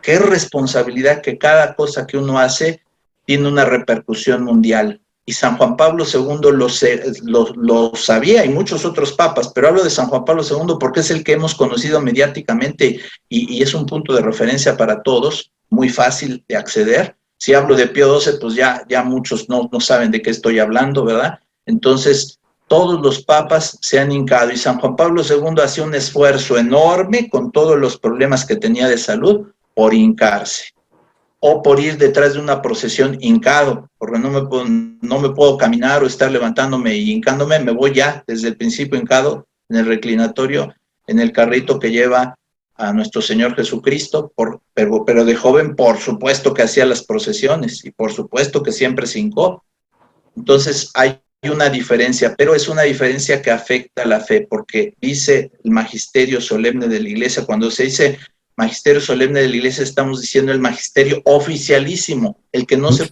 Qué responsabilidad, que cada cosa que uno hace tiene una repercusión mundial. Y San Juan Pablo II lo sabía, y muchos otros papas, pero hablo de San Juan Pablo II porque es el que hemos conocido mediáticamente y es un punto de referencia para todos, muy fácil de acceder. Si hablo de Pío XII, pues ya muchos no saben de qué estoy hablando, ¿verdad? Entonces, todos los papas se han hincado, y San Juan Pablo II hacía un esfuerzo enorme con todos los problemas que tenía de salud por hincarse. o por ir detrás de una procesión hincado, porque no me puedo caminar o estar levantándome y hincándome, me voy ya desde el principio hincado en el reclinatorio, en el carrito que lleva a nuestro Señor Jesucristo, pero de joven por supuesto que hacía las procesiones y por supuesto que siempre se hincó. Entonces hay una diferencia, pero es una diferencia que afecta a la fe, porque dice el magisterio solemne de la Iglesia, cuando se dice magisterio solemne de la Iglesia, estamos diciendo el magisterio oficialísimo, el que no te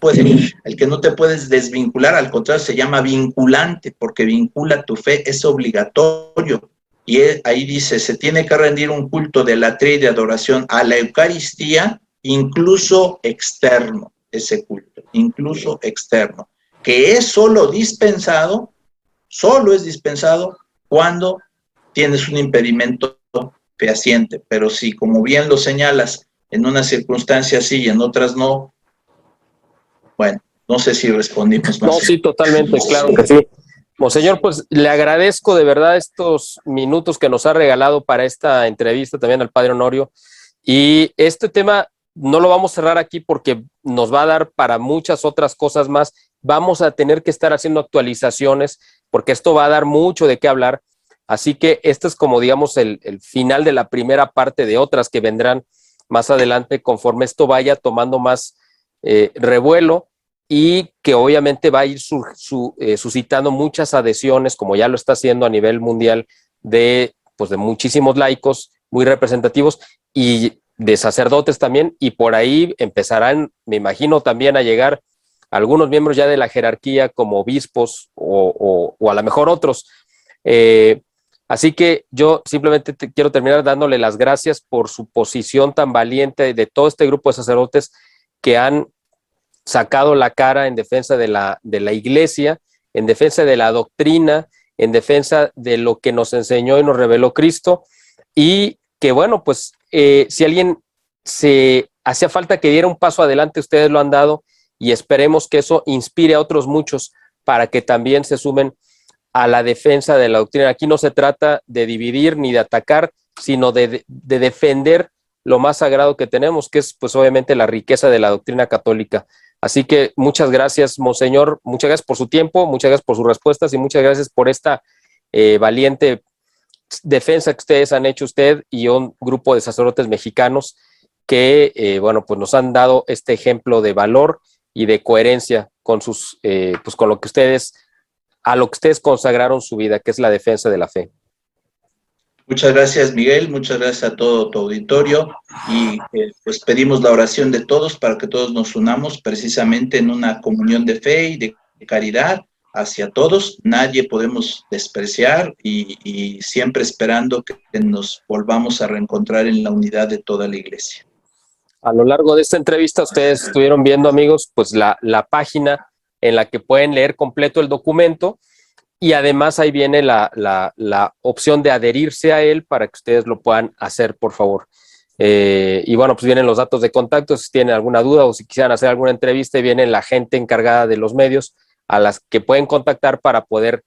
puedes desvincular, al contrario, se llama vinculante, porque vincula tu fe, es obligatorio. Y ahí dice, se tiene que rendir un culto de latría y de adoración a la Eucaristía, incluso externo, ese culto, incluso externo, que es solo es dispensado cuando tienes un impedimento fehaciente, pero si, como bien lo señalas, en unas circunstancias sí y en otras no, bueno, no sé si respondimos más. No, sí, totalmente, claro que sí. Monseñor, pues le agradezco de verdad estos minutos que nos ha regalado para esta entrevista también al Padre Honorio, y este tema no lo vamos a cerrar aquí porque nos va a dar para muchas otras cosas más. Vamos a tener que estar haciendo actualizaciones porque esto va a dar mucho de qué hablar. Así que este es como, digamos, el final de la primera parte de otras que vendrán más adelante conforme esto vaya tomando más revuelo, y que obviamente va a ir suscitando muchas adhesiones, como ya lo está haciendo a nivel mundial, de muchísimos laicos muy representativos y de sacerdotes también, y por ahí empezarán, me imagino, también a llegar algunos miembros ya de la jerarquía como obispos o a lo mejor otros. Así que yo simplemente quiero terminar dándole las gracias por su posición tan valiente de todo este grupo de sacerdotes que han sacado la cara en defensa de la Iglesia, en defensa de la doctrina, en defensa de lo que nos enseñó y nos reveló Cristo, y que bueno, pues si alguien se hacía falta que diera un paso adelante, ustedes lo han dado, y esperemos que eso inspire a otros muchos para que también se sumen a la defensa de la doctrina. Aquí no se trata de dividir ni de atacar, sino de defender lo más sagrado que tenemos, que es pues obviamente la riqueza de la doctrina católica. Así que muchas gracias, Monseñor, muchas gracias por su tiempo, muchas gracias por sus respuestas y muchas gracias por esta valiente defensa que ustedes han hecho, usted y un grupo de sacerdotes mexicanos que, bueno, pues nos han dado este ejemplo de valor y de coherencia con sus, pues con lo que ustedes, a lo que ustedes consagraron su vida, que es la defensa de la fe. Muchas gracias, Miguel, muchas gracias a todo tu auditorio y pues pedimos la oración de todos para que todos nos unamos precisamente en una comunión de fe y de caridad hacia todos. Nadie podemos despreciar y siempre esperando que nos volvamos a reencontrar en la unidad de toda la Iglesia. A lo largo de esta entrevista ustedes estuvieron viendo, amigos, pues la página en la que pueden leer completo el documento. Y además ahí viene la opción de adherirse a él para que ustedes lo puedan hacer, por favor. Y bueno, pues vienen los datos de contacto, si tienen alguna duda o si quisieran hacer alguna entrevista, y viene la gente encargada de los medios a las que pueden contactar para poder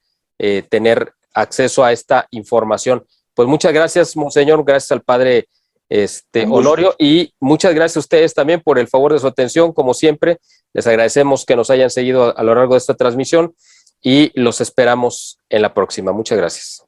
tener acceso a esta información. Pues muchas gracias, Monseñor, gracias al Padre Honorio, y muchas gracias a ustedes también por el favor de su atención. Como siempre, les agradecemos que nos hayan seguido a lo largo de esta transmisión, y los esperamos en la próxima. Muchas gracias.